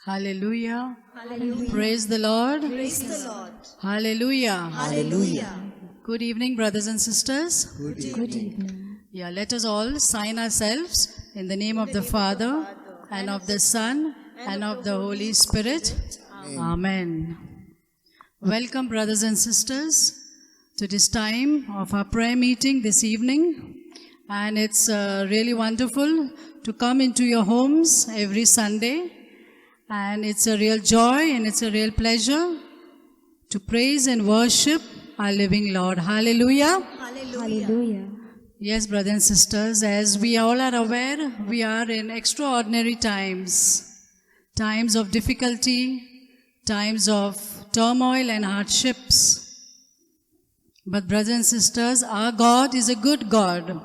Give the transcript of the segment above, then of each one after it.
Hallelujah. Hallelujah. Praise the Lord. Praise the Lord. Hallelujah. Hallelujah. Good evening, brothers and sisters. Good evening. Yeah, let us all sign ourselves in the name of the Father and of the Son and of the Holy Spirit. Amen. Welcome, brothers and sisters, to this time of our prayer meeting this evening. And it's really wonderful to come into your homes every Sunday. And it's a real joy and it's a real pleasure to praise and worship our living Lord. Hallelujah. Hallelujah. Yes, brothers and sisters, as we all are aware, we are in extraordinary times. Times of difficulty, times of turmoil and hardships. But brothers and sisters, our God is a good God.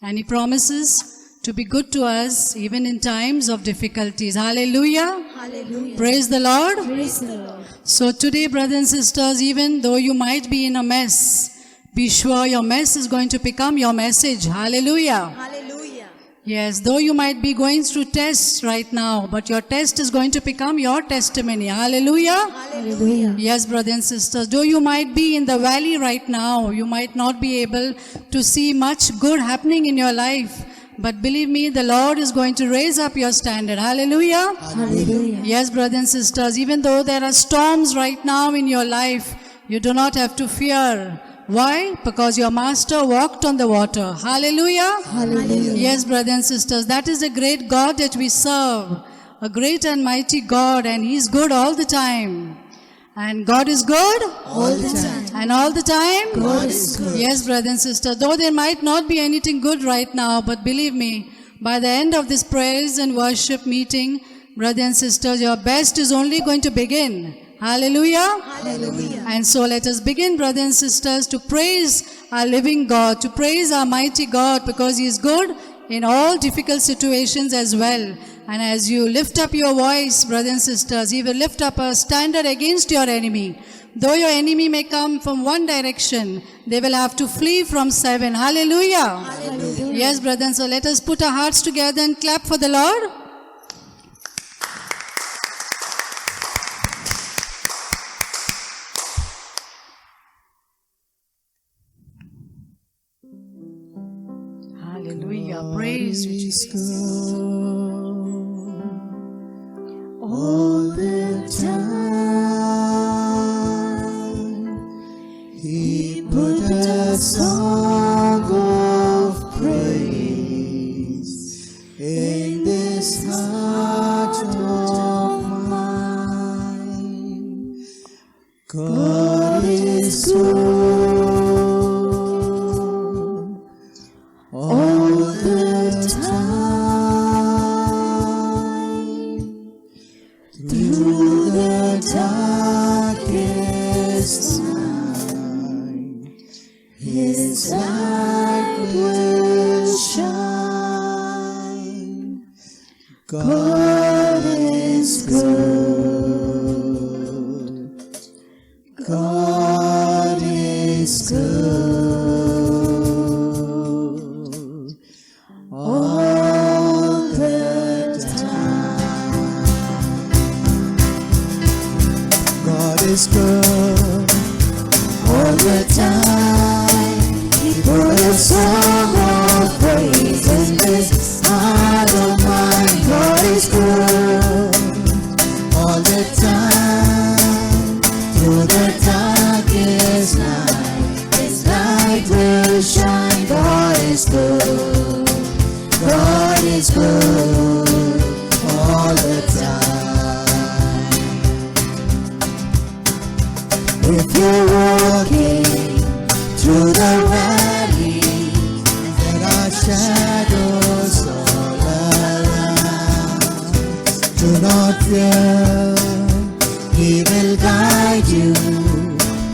And He promises to be good to us even in times of difficulties. Hallelujah. Hallelujah. Praise the Lord. Praise the Lord. So today, brothers and sisters, even though you might be in a mess, be sure your mess is going to become your message. Hallelujah. Hallelujah. Yes, though you might be going through tests right now, but your test is going to become your testimony. Hallelujah. Hallelujah. Yes, brothers and sisters, though you might be in the valley right now, you might not be able to see much good happening in your life. But believe me, the Lord is going to raise up your standard. Hallelujah. Hallelujah. Yes, brothers and sisters, even though there are storms right now in your life, you do not have to fear. Why? Because your master walked on the water. Hallelujah. Hallelujah. Yes, brothers and sisters, that is the great God that we serve. A great and mighty God, and He is good all the time. And God is good All the time. and all the time God is good. Yes, brothers and sisters, though there might not be anything good right now, but believe me, by the end of this praise and worship meeting, brothers and sisters, your best is only going to begin. Hallelujah. Hallelujah. And so let us begin, brothers and sisters, to praise our living God, to praise our mighty God, because He is good in all difficult situations as well. And as you lift up your voice, brothers and sisters, He will lift up a standard against your enemy. Though your enemy may come from one direction, they will have to flee from seven. Hallelujah. Hallelujah. Yes, brethren, so let us put our hearts together and clap for the Lord. Hallelujah. Praise you, Jesus. All the time He put a song of praise in this heart of mine. God is good all the time. Through the darkest night, His light will shine. God is good. God is good all the time. God is good all the time. is good all the time. If you're walking through the valley, there are shadows all around. Do not fear, He will guide you.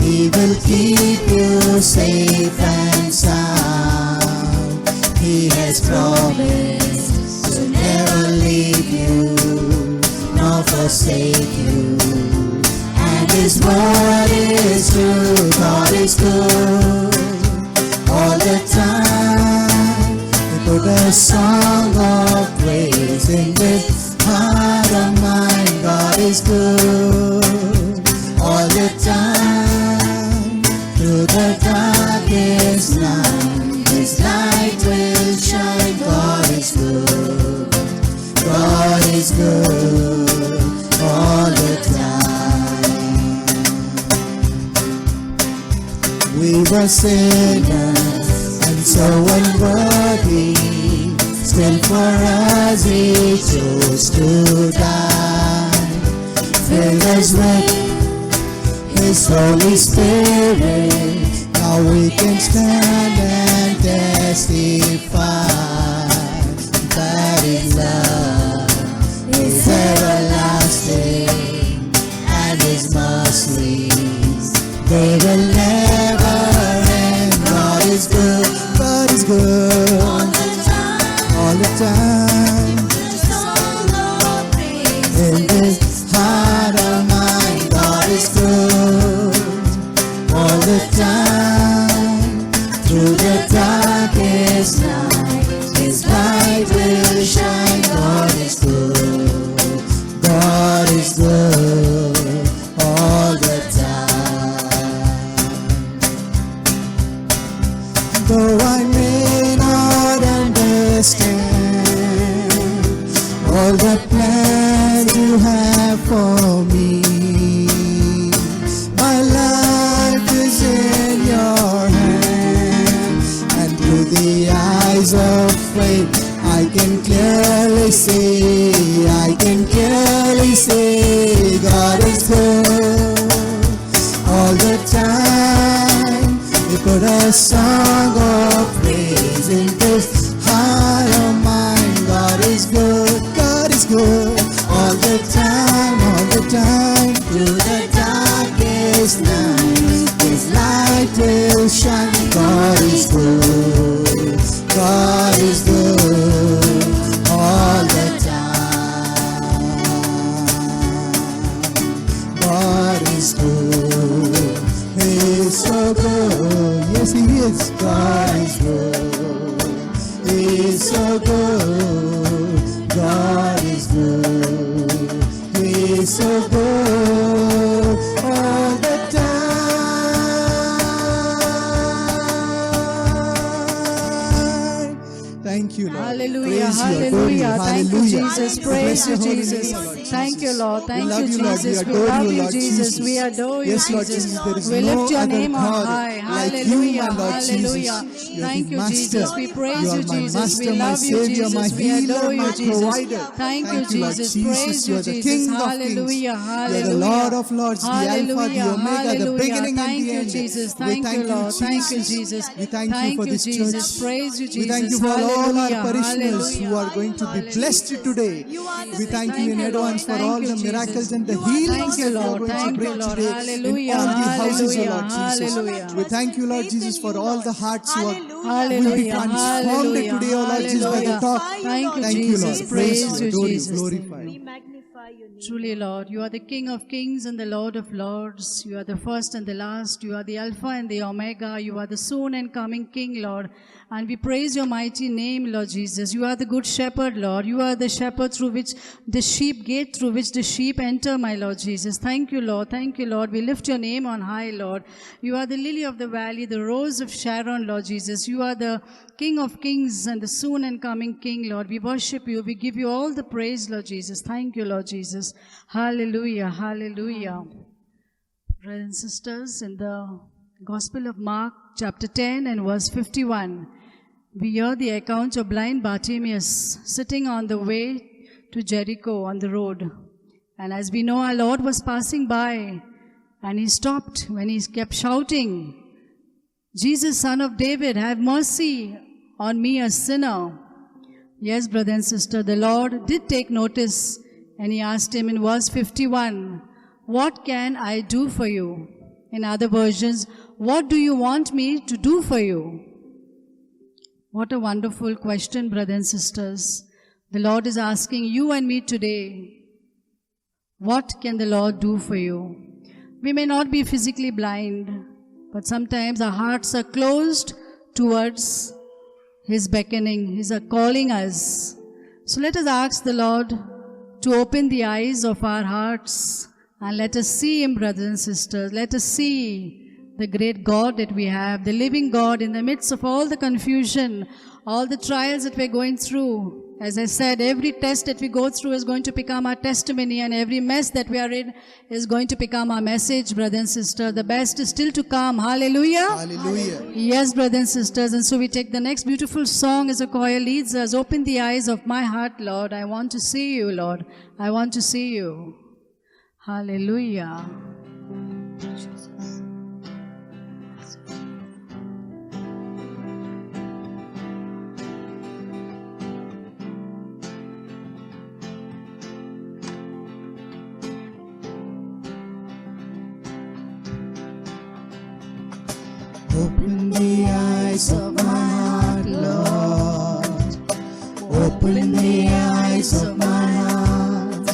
He will keep you safe and sound. He has promised to never leave you nor forsake you. And His word is true. God is good all the time. We put a song of praise in this heart of mine. God is good all the time. Through the darkest night, His light will shine. God is good. God is good all the time. We were sinners and so unworthy. Still for us He chose to die. Fill us with His Holy Spirit. Now we can stand and testify that His love is everlasting and His mercies, they will never end. God is good. God is good all the time. In this heart of mine, God is good all the time. Through the darkest night, His light will shine. God is good. God is good all the time. Though I may not understand all the plans You have for me, my life is in Your hands, and through the eyes of faith I can clearly see God is good all the time. We put a song of praise in this heart of mine. God is good. God is good all the time, all the time. Through the darkest night, His light will shine. God is good. God is good all the time. God is good. He is so good. Yes, He is. God is good. He is so good. God is good. He is so good all the time. Thank you, Lord. Hallelujah, Praise You, adore You. hallelujah. Thank you, Hallelujah. Jesus. We Praise bless you, Your holy Jesus. name, Lord Thank you, Jesus. Lord. We Thank love you, You, Lord. Jesus. We We adore love You, you, Lord Jesus. We Jesus. adore you, Yes, Lord Jesus. Jesus, there is We no lift Your other name on God high. like You, Hallelujah, my Lord hallelujah. Jesus. You are Thank the you, Master. Jesus. We praise You you, are my Jesus. Master, We my love you, Savior, Jesus. my We healer, adore you, my Jesus. provider. Thank you, Thank You, Lord Jesus. Jesus. Praise You you, are the Jesus. King of Kings. Hallelujah, You are hallelujah. the Lord of Lords, the Alpha, the Hallelujah, Omega, the hallelujah. beginning and Thank the you, end. Jesus. We Thank you, thank You, Lord. Thank you, Jesus. Jesus. We thank You Thank for you, this Jesus. church. Praise you, We thank Jesus. You for all our Hallelujah, parishioners who hallelujah. are going to be blessed today. We thank You in Thank you, Lord. advance for Thank all you, the miracles Jesus. and the Thank healings you, that You are Lord. going to Thank you, bring Lord. today in Hallelujah, all the houses, O hallelujah, Lord Jesus. hallelujah. We thank You, Lord Jesus, for all the hearts who are will be Hallelujah, transformed hallelujah, today, O Lord Jesus, by the hallelujah. talk. Thank you, Thank You, Lord. Jesus. Praise Praise You, you, adore You, Jesus. Thank glorify you. You. Magnify Your name. Truly, Lord, You are the King of kings and the Lord of lords. You are the first and the last. You are the Alpha and the Omega. You are the soon and coming King, Lord. And we praise Your mighty name, Lord Jesus. You are the good shepherd, Lord. You are the shepherd through which the sheep gate, through which the sheep enter, my Lord Jesus. Thank You, Lord. Thank You, Lord. We lift Your name on high, Lord. You are the lily of the valley, the rose of Sharon, Lord Jesus. You are the King of kings and the soon and coming King, Lord. We worship You. We give You all the praise, Lord Jesus. Thank You, Lord Jesus. Hallelujah, hallelujah. Brothers and sisters, in the Gospel of Mark, chapter 10 and verse 51, we hear the account of blind Bartimaeus sitting on the way to Jericho on the road. And as we know, our Lord was passing by and he stopped when he kept shouting, Jesus, Son of David, have mercy on me, a sinner. Yes, brother and sister, the Lord did take notice and he asked him in verse 51, what can I do for you? In other versions, what do you want me to do for you? What a wonderful question, brothers and sisters. The Lord is asking you and me today, what can the Lord do for you? We may not be physically blind, but sometimes our hearts are closed towards His beckoning. He's calling us. So let us ask the Lord to open the eyes of our hearts and let us see Him, brothers and sisters. Let us see the great God that we have, the living God in the midst of all the confusion, all the trials that we're going through. As I said, every test that we go through is going to become our testimony, and every mess that we are in is going to become our message, brothers and sisters. The best is still to come. Hallelujah. Hallelujah. Yes, brothers and sisters. And so we take the next beautiful song as the choir leads us. Open the eyes of my heart, Lord. I want to see you, Lord. I want to see you. Hallelujah. Open the eyes of my heart, Lord. Open the eyes of my heart.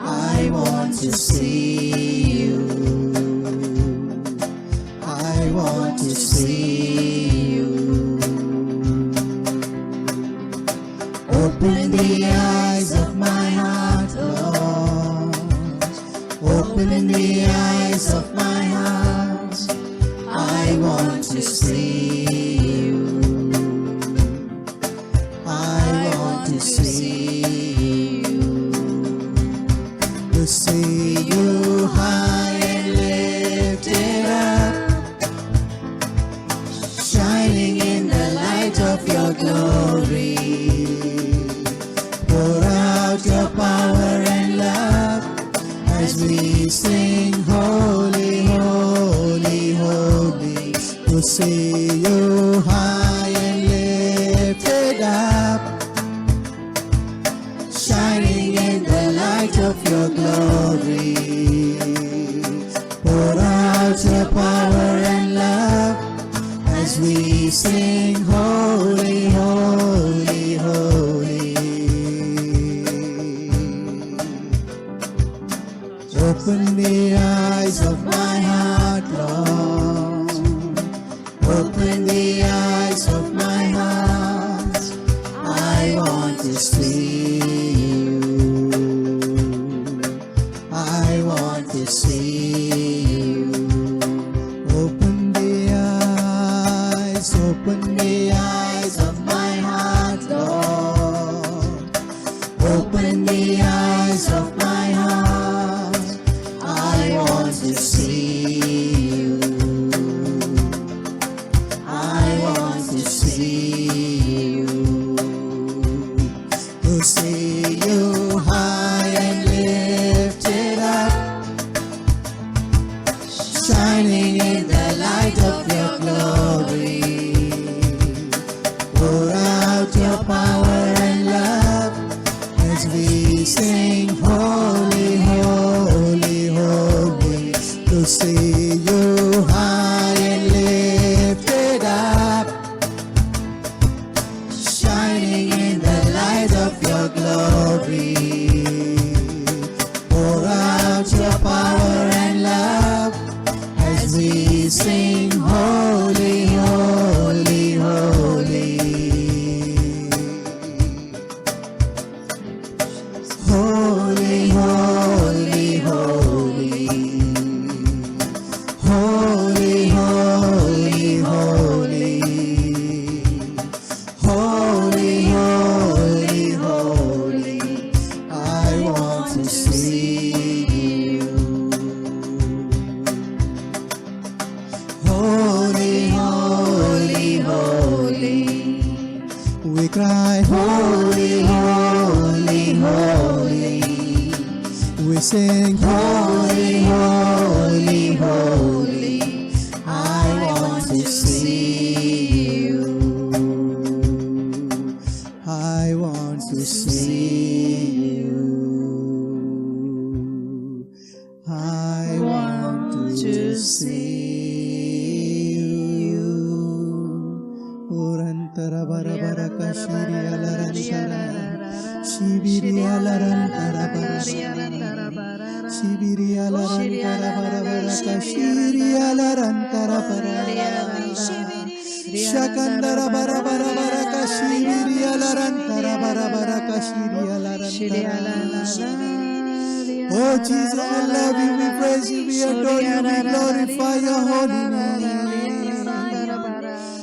I want to see you. I want to see you. Open the eyes of my heart, Lord. Open the eyes of my heart. I want to see you. I want to see you. To see you high and lifted up, shining in the light of your glory. Pour out your power and love as we sing holy, holy, holy. To see you high and lifted up, shining in the light of your glory. Pour out your power and love as we sing holy, holy, holy. Open the eyes of my heart, Lord. Open the eyes of my heart. I want to see you. I want to see you. Open the eyes of my heart, Lord. Open the eyes of my heart. I want to see you. I want to see you. To see you high and lifted up, shining in the light of your glory. Pour out your power and love as we sing holy, holy, holy. To see you high and lifted up, shining in the light of your glory. Pour out your power and love as we sing holy, holy, holy. Holy. sing holy, holy, holy. I want to see you. I want to see you. I want to see you. Orantara bara bara kashiri alarantara. Shibiri alarantara bara. Shibiri alarantara bara bara kashiri alarantara bara. Shakandara bara bara bara kashiri alarantara bara bara kashiri alarantara. Oh Jesus, we love you, we praise you, we adore you, we glorify your holy name.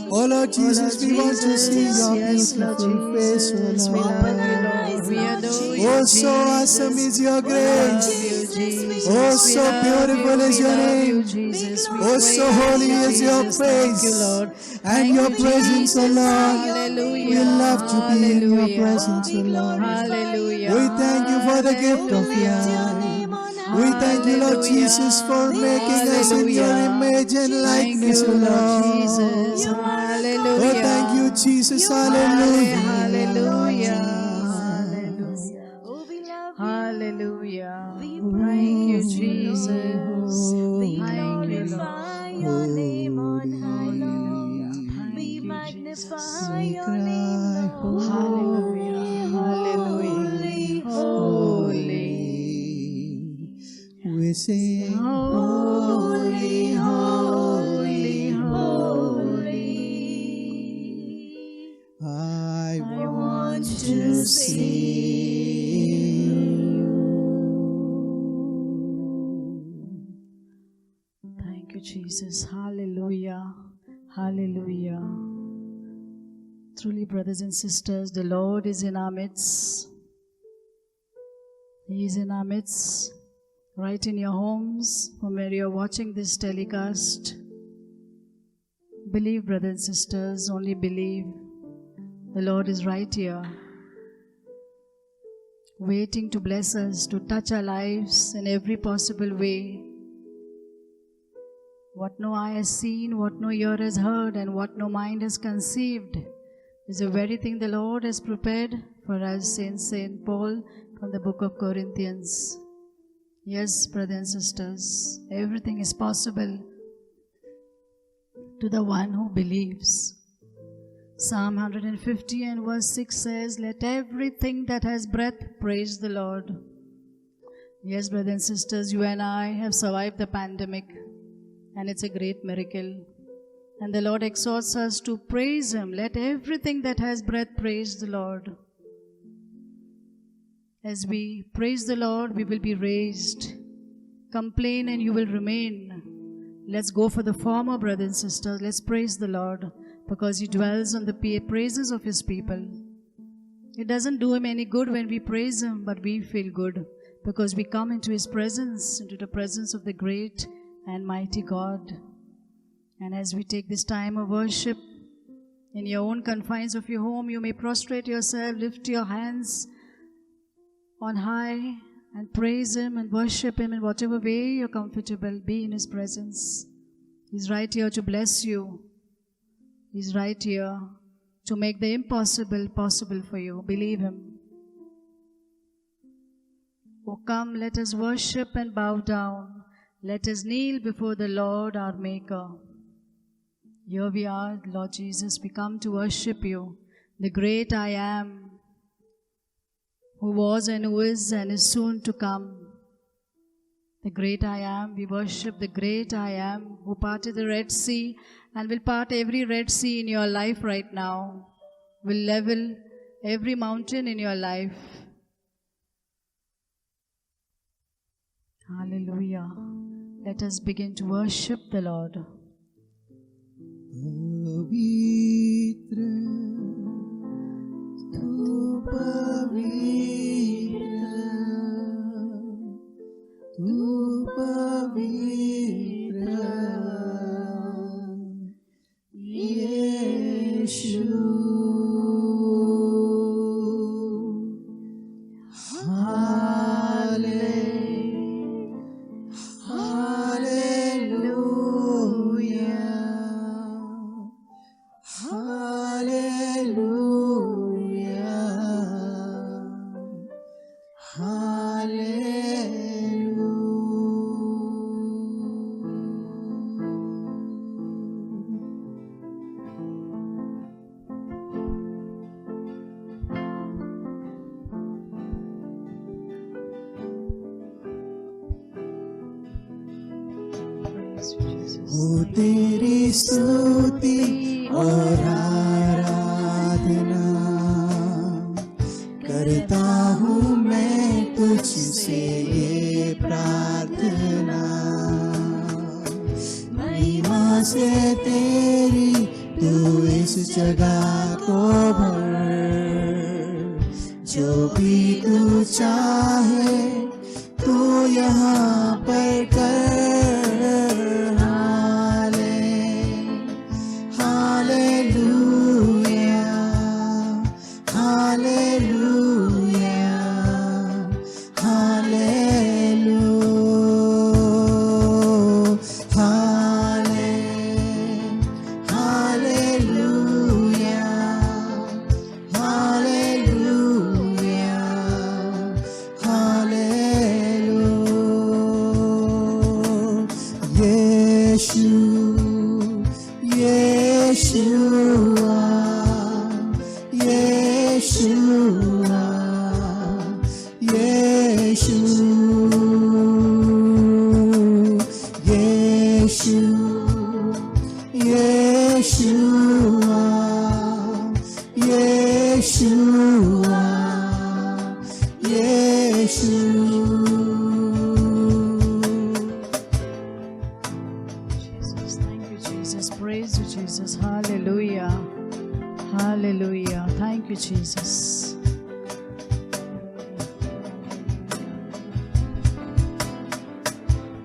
Oh Lord Jesus, we want to see your beautiful face, oh Lord. Oh, so awesome is your grace. Oh, so beautiful is your name. Oh, so holy is your praise and your presence, oh Lord. We love to be in your presence, oh Lord. We thank you for the gift of life. We thank you, Lord Jesus, for making us in your image and likeness, oh Lord. Oh, thank you, Jesus. Hallelujah. Hallelujah. Hallelujah. Thank you, Jesus. Thank you, Glorify your name on high, Lord. We magnify your name, Lord. Hallelujah. Hallelujah. Holy. We sing Holy, holy, holy. I Want to see you. Thank you, Jesus. Hallelujah. Hallelujah. Truly, brothers and sisters, the Lord is in our midst. He is in our midst, right in your homes, from where you are watching this telecast. Believe, brothers and sisters, only believe. The Lord is right here, waiting to bless us, to touch our lives in every possible way. What no eye has seen, what no ear has heard, and what no mind has conceived is the very thing the Lord has prepared for us in St. Paul from the book of Corinthians. Yes, brothers and sisters, everything is possible to the one who believes. Psalm 150 and verse 6 says, "Let everything that has breath praise the Lord." Yes, brothers and sisters, you and I have survived the pandemic, and it's a great miracle. And the Lord exhorts us to praise Him. Let everything that has breath praise the Lord. As we praise the Lord, we will be raised. Complain and you will remain. Let's go for the former, brothers and sisters. Let's praise the Lord, because He dwells on the praises of His people. It doesn't do Him any good when we praise Him, but we feel good because we come into His presence, into the presence of the great and mighty God. And as we take this time of worship, in your own confines of your home, you may prostrate yourself, lift your hands on high and praise Him and worship Him in whatever way you're comfortable. Be in His presence. He's right here to bless you. He's right here to make the impossible possible for you. Believe Him. Oh, come, let us worship and bow down. Let us kneel before the Lord our Maker. Here we are, Lord Jesus. We come to worship you, the great I Am, who was and who is soon to come. The great I Am. We worship the great I Am, who parted the Red Sea and will part every Red Sea in your life right now, will level every mountain in your life. Hallelujah. Let us begin to worship the Lord. Pavitra, tu pavitra, tu pavitra, Yeshu. Hallelujah. हो तेरी स्तुति और आराधना करता हूँ मैं तुझसे ये प्रार्थना, महिमा से तेरी तू इस जगह को भर, जो भी तू चाहे तू यहाँ पर कर।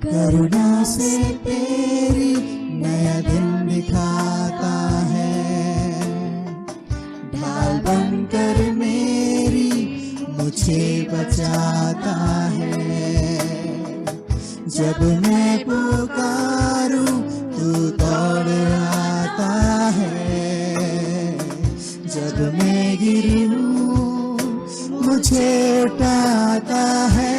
करुणा से तेरी नया दिन दिखाता है, ढाल बनकर मेरी मुझे बचाता है। जब मैं पुकारूं तू दौड़ आता है, जब मैं गिरूं मुझे उठाता है।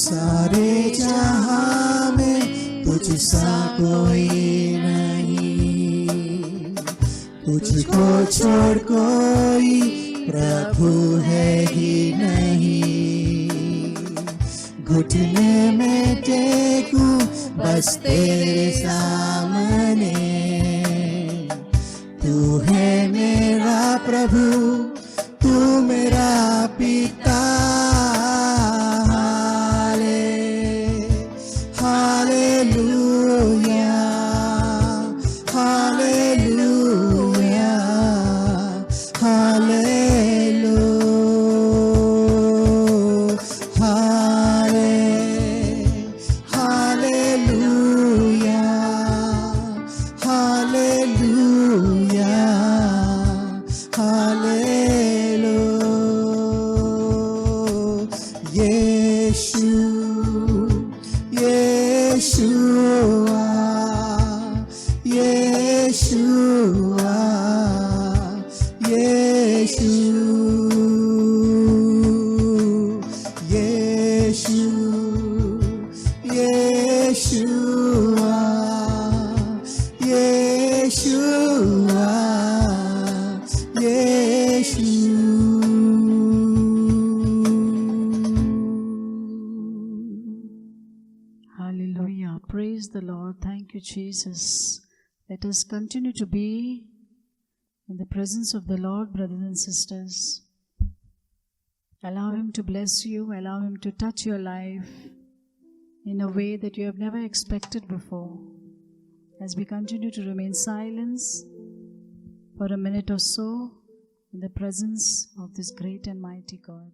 सारे जहां में तुझसा कोई नहीं, तुझको छोड़ कोई प्रभु है ही नहीं। घुटने में टेकूं बस तेरे सामने, तू है मेरा प्रभु, तू मेरा पिता। Praise the Lord. Thank you, Jesus. Let us continue to be in the presence of the Lord, brothers and sisters. Allow Him to bless you. Allow Him to touch your life in a way that you have never expected before. As we continue to remain silent for a minute or so in the presence of this great and mighty God.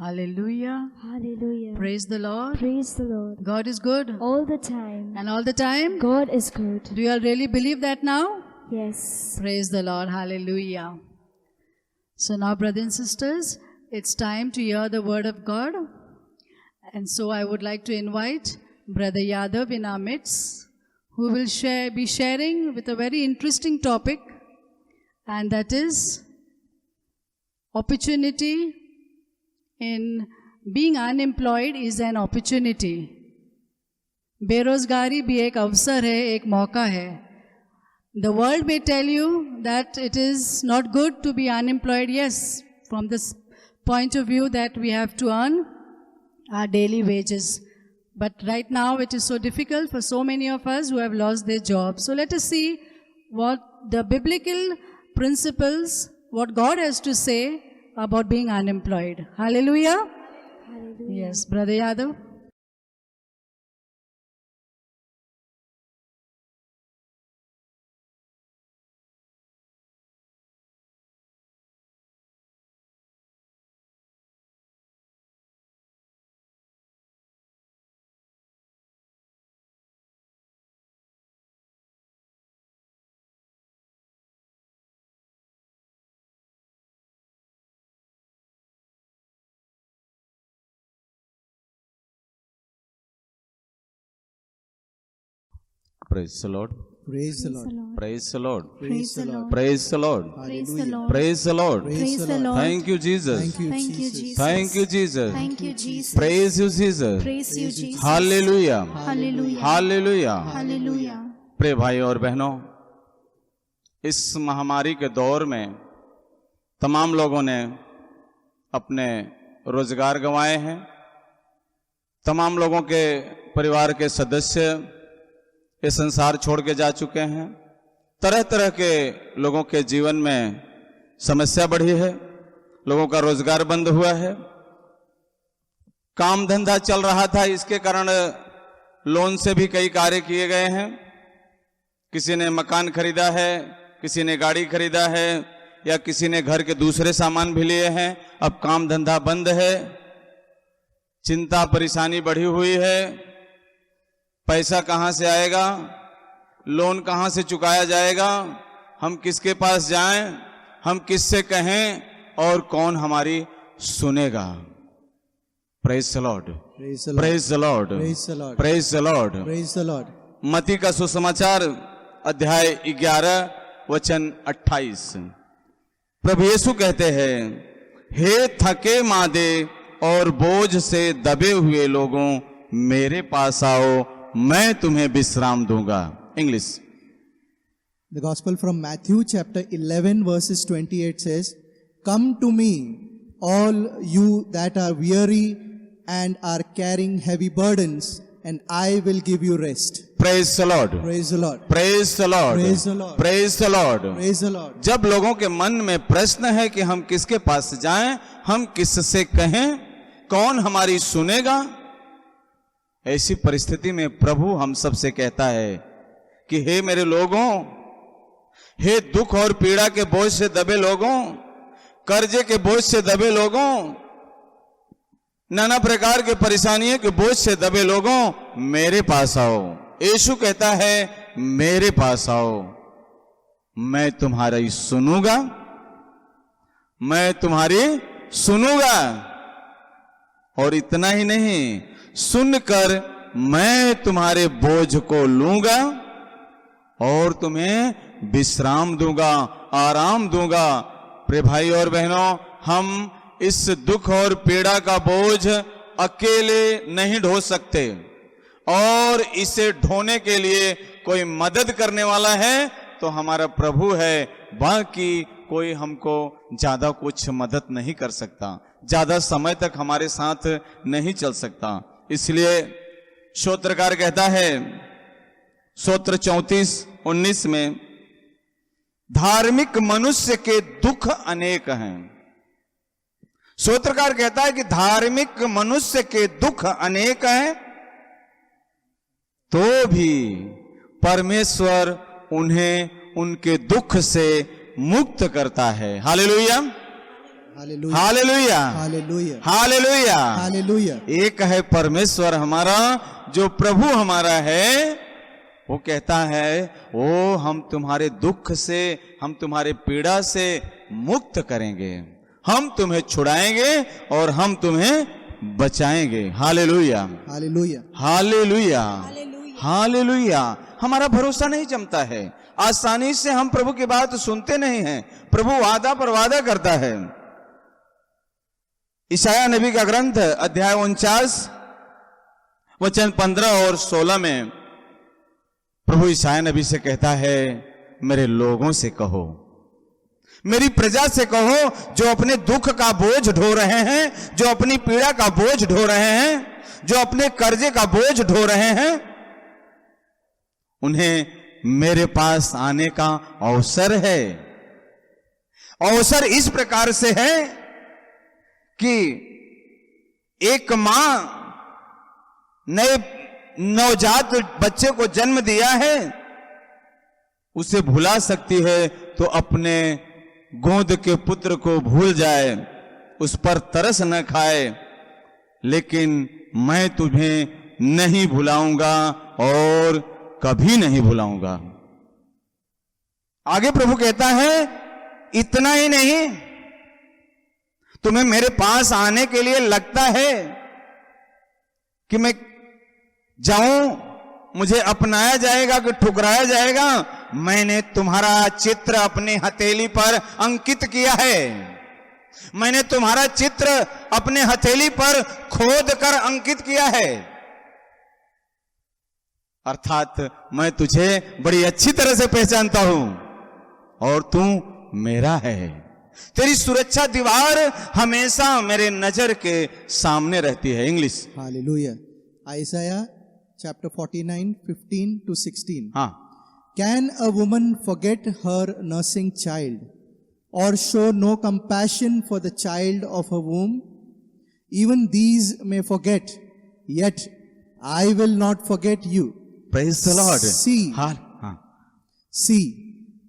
Hallelujah. Hallelujah. Praise the Lord. Praise the Lord. God is good. All the time. And all the time? God is good. Do you all really believe that now? Yes. Praise the Lord. Hallelujah. So now, brothers and sisters, it's time to hear the word of God. And so I would like to invite Brother Yadav in our midst, who will be sharing with a very interesting topic, and that is opportunity in being unemployed is an opportunity. बेरोजगारी भी एक अवसर है, एक मौका है. The world may tell you that it is not good to be unemployed. Yes, from this point of view that we have to earn our daily wages. But right now it is so difficult for so many of us who have lost their jobs. So let us see what the biblical principles, what God has to say about being unemployed. Hallelujah. Hallelujah. Yes, Brother Yadav. Praise the Lord. Praise the Lord. Praise the Lord. Praise the Lord. Praise the Lord. Praise the Lord. Praise the Lord. Praise the Lord. Thank you, Jesus. Thank you, Thank you, Jesus. Jesus. Thank you, Jesus. Thank you, Jesus. Praise you, Jesus. Praise you, Jesus. Hallelujah. Hallelujah. Hallelujah. Hallelujah. प्रिय भाई और बहनों, इस महामारी के दौर में तमाम लोगों ने अपने रोजगार गंवाए हैं. तमाम लोगों के परिवार के सदस्य इस संसार छोड़ के जा चुके हैं. तरह तरह के लोगों के जीवन में समस्या बढ़ी है. लोगों का रोजगार बंद हुआ है. काम धंधा चल रहा था, इसके कारण लोन से भी कई कार्य किए गए हैं. किसी ने मकान खरीदा है, किसी ने गाड़ी खरीदा है, या किसी ने घर के दूसरे सामान भी लिए हैं. अब काम धंधा बंद है. चिंता परेशानी बढ़ी हुई है. पैसा कहां से आएगा, लोन कहां से चुकाया जाएगा, हम किसके पास जाएं, हम किससे कहें, और कौन हमारी सुनेगा. Praise the Lord. Praise the Lord. Praise the Lord. Praise the Lord. Praise the Lord. Praise the Lord. मत्ती का सुसमाचार अध्याय 11 वचन 28. प्रभु यीशु कहते हैं, हे थके मादे और बोझ से दबे हुए लोगों, मेरे पास आओ, मैं तुम्हें विश्राम दूंगा. English. The Gospel from Matthew chapter 11 verses 28 says, Come to me, all you that are weary and are carrying heavy burdens, and I will give you rest. Praise the Lord, Praise the Lord. Praise the Lord, Praise the Lord. Praise the Lord. Praise the Lord. जब लोगों के मन में प्रश्न है कि हम किसके पास जाएं, हम किससे कहें, कौन हमारी सुनेगा, ऐसी परिस्थिति में प्रभु हम सब से कहता है कि हे मेरे लोगों, हे दुख और पीड़ा के बोझ से दबे लोगों, कर्जे के बोझ से दबे लोगों, नाना प्रकार के परेशानियों के बोझ से दबे लोगों, मेरे पास आओ। यीशु कहता है मेरे पास आओ, मैं तुम्हारी सुनूंगा, मैं तुम्हारी सुनूंगा। और इतना ही नहीं, सुनकर मैं तुम्हारे बोझ को लूंगा और तुम्हें विश्राम दूंगा, आराम दूंगा। प्रिय भाई और बहनों, हम इस दुख और पीड़ा का बोझ अकेले नहीं ढो सकते, और इसे ढोने के लिए कोई मदद करने वाला है तो हमारा प्रभु है। बाकी कोई हमको ज्यादा कुछ मदद नहीं कर सकता, ज्यादा समय तक हमारे साथ नहीं चल सकता। इसलिए स्तोत्रकार कहता है स्तोत्र 34:19 में, धार्मिक मनुष्य के दुख अनेक हैं। स्तोत्रकार कहता है कि धार्मिक मनुष्य के दुख अनेक हैं, तो भी परमेश्वर उन्हें उनके दुख से मुक्त करता है। Hallelujah, Hallelujah. Hallelujah, Hallelujah. Hallelujah. Hallelujah. एक है परमेश्वर हमारा, जो प्रभु हमारा है, वो कहता है ओ हम तुम्हारे दुख से, हम तुम्हारे पीड़ा से मुक्त करेंगे, हम तुम्हें छुड़ाएंगे और हम तुम्हें बचाएंगे। Hallelujah, Hallelujah. Hallelujah, hallelujah. हमारा भरोसा नहीं जमता है, आसानी से हम प्रभु की बात सुनते नहीं हैं। प्रभु वादा पर वादा करता है। ईशाया नबी का ग्रंथ अध्याय 49 वचन 15 और 16 में प्रभु ईशाया नबी से कहता है, मेरे लोगों से कहो, मेरी प्रजा से कहो, जो अपने दुख का बोझ ढो रहे हैं, जो अपनी पीड़ा का बोझ ढो रहे हैं, जो अपने कर्जे का बोझ ढो रहे हैं, उन्हें मेरे पास आने का अवसर है। अवसर इस प्रकार से है कि एक मां नए नवजात बच्चे को जन्म दिया है, उसे भुला सकती है तो अपने गोद के पुत्र को भूल जाए, उस पर तरस न खाए, लेकिन मैं तुम्हें नहीं भुलाऊंगा और कभी नहीं भुलाऊंगा। आगे प्रभु कहता है, इतना ही नहीं, तुम्हें मेरे पास आने के लिए लगता है कि मैं जाऊं, मुझे अपनाया जाएगा कि ठुकराया जाएगा। मैंने तुम्हारा चित्र अपनी हथेली पर अंकित किया है, मैंने तुम्हारा चित्र अपने हथेली पर खोद कर अंकित किया है। अर्थात मैं तुझे बड़ी अच्छी तरह से पहचानता हूं और तू मेरा है। तेरी सुरक्षा दीवार हमेशा मेरे नजर के सामने रहती है। English. Hallelujah. Isaiah chapter 49, 15 to 16. हाँ, Can a woman forget her nursing child, or show no compassion for the child of her womb? Even these may forget, yet I will not forget you. praise the Lord. See. हाँ, हाँ, See,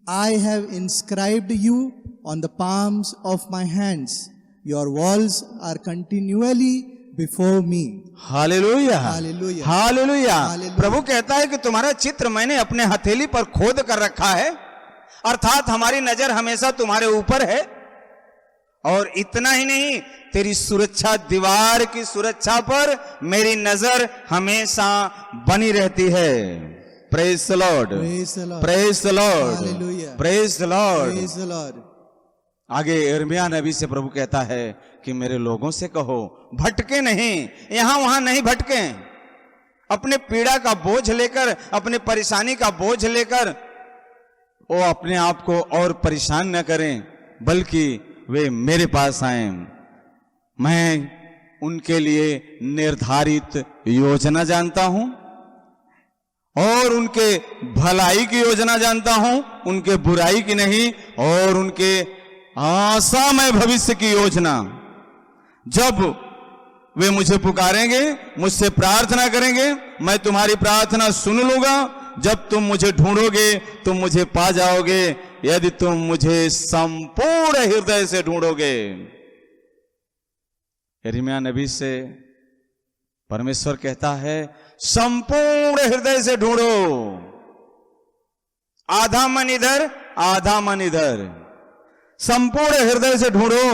I have inscribed you on the palms of my hands. Your walls are continually before me. Hallelujah, Hallelujah. Hallelujah. Hallelujah. प्रभु कहता है कि तुम्हारा चित्र मैंने अपने हथेली पर खोद कर रखा है, अर्थात हमारी नजर हमेशा तुम्हारे ऊपर है। और इतना ही नहीं, तेरी सुरक्षा दीवार की सुरक्षा पर मेरी नजर हमेशा बनी रहती है। Praise the Lord, Praise the Lord. Praise the Lord, Hallelujah. Praise the Lord. Praise the Lord. आगे यिर्मयाह नबी से प्रभु कहता है कि मेरे लोगों से कहो, भटके नहीं, यहां वहां नहीं भटके, अपने पीड़ा का बोझ लेकर, अपने परेशानी का बोझ लेकर वो अपने आप को और परेशान न करें, बल्कि वे मेरे पास आए। मैं उनके लिए निर्धारित योजना जानता हूं और उनके भलाई की योजना जानता हूं, उनके बुराई की नहीं, और उनके आशामय भविष्य की योजना। जब वे मुझे पुकारेंगे, मुझसे प्रार्थना करेंगे, मैं तुम्हारी प्रार्थना सुन लूंगा। जब तुम मुझे ढूंढोगे तुम मुझे पा जाओगे, यदि तुम मुझे संपूर्ण हृदय से ढूंढोगे। यिर्मयाह नबी से परमेश्वर कहता है संपूर्ण हृदय से ढूंढो, आधा मन इधर आधा मन इधर, संपूर्ण हृदय से ढूंढो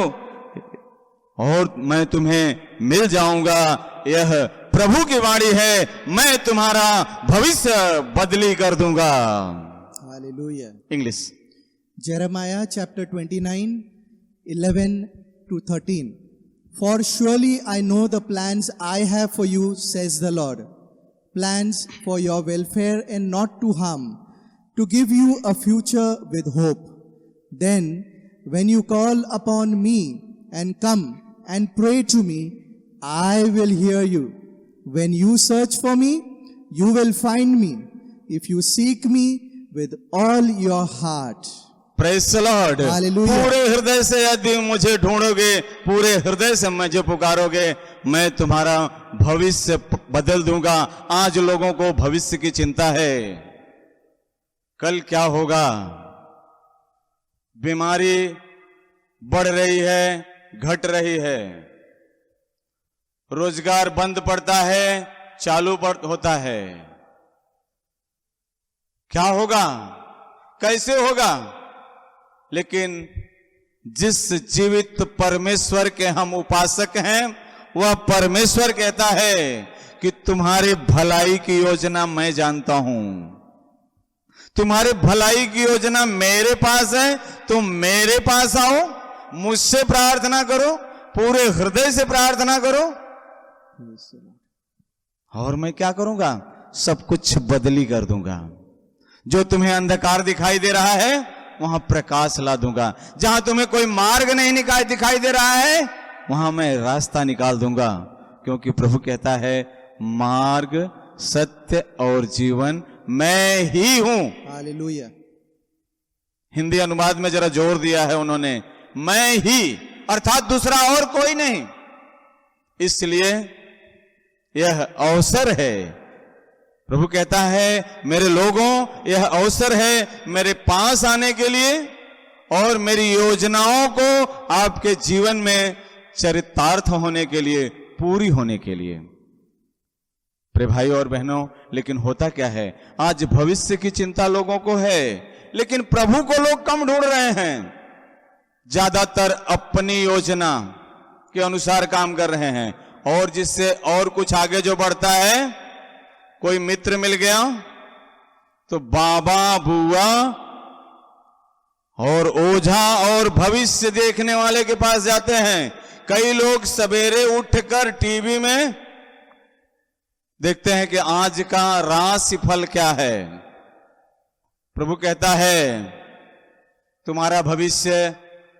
और मैं तुम्हें मिल जाऊंगा। यह प्रभु की वाणी है, मैं तुम्हारा भविष्य बदली कर दूंगा। Hallelujah. English. Jeremiah chapter 29, 11 to 13. For surely I know the plans I have for you, says the Lord. Plans for your welfare and not to harm, to give you a future with hope. Then, when you call upon me and come and pray to me, I will hear you. When you search for me, you will find me, if you seek me with all your heart. Praise the Lord. Hallelujah. पूरे हृदय से यदि मुझे ढूंढोगे, पूरे हृदय से मुझे पुकारोगे, मैं तुम्हारा भविष्य बदल दूंगा। आज लोगों को भविष्य की चिंता है, कल क्या होगा। बीमारी बढ़ रही है, घट रही है, रोजगार बंद पड़ता है, चालू होता है। क्या होगा, कैसे होगा। लेकिन जिस जीवित परमेश्वर के हम उपासक हैं, वह परमेश्वर कहता है कि तुम्हारे भलाई की योजना मैं जानता हूं, तुम्हारे भलाई की योजना मेरे पास है। तुम मेरे पास आओ, मुझसे प्रार्थना करो, पूरे हृदय से प्रार्थना करो, और मैं क्या करूंगा, सब कुछ बदली कर दूंगा। जो तुम्हें अंधकार दिखाई दे रहा है वहां प्रकाश ला दूंगा। जहां तुम्हें कोई मार्ग नहीं दिखाई दे रहा है वहां मैं रास्ता निकाल दूंगा। क्योंकि प्रभु कहता है मार्ग, सत्य और जीवन मैं ही हूं। Hallelujah. हिंदी अनुवाद में जरा जोर दिया है उन्होंने, मैं ही, अर्थात दूसरा और कोई नहीं। इसलिए यह अवसर है, प्रभु कहता है मेरे लोगों, यह अवसर है मेरे पास आने के लिए और मेरी योजनाओं को आपके जीवन में चरितार्थ होने के लिए, पूरी होने के लिए। प्रिय भाई और बहनों, लेकिन होता क्या है, आज भविष्य की चिंता लोगों को है, लेकिन प्रभु को लोग कम ढूंढ रहे हैं। ज्यादातर अपनी योजना के अनुसार काम कर रहे हैं, और जिससे और कुछ आगे जो बढ़ता है, कोई मित्र मिल गया तो बाबा, बुआ और ओझा और भविष्य देखने वाले के पास जाते हैं। कई लोग सवेरे उठकर टीवी में देखते हैं कि आज का राशिफल क्या है। प्रभु कहता है तुम्हारा भविष्य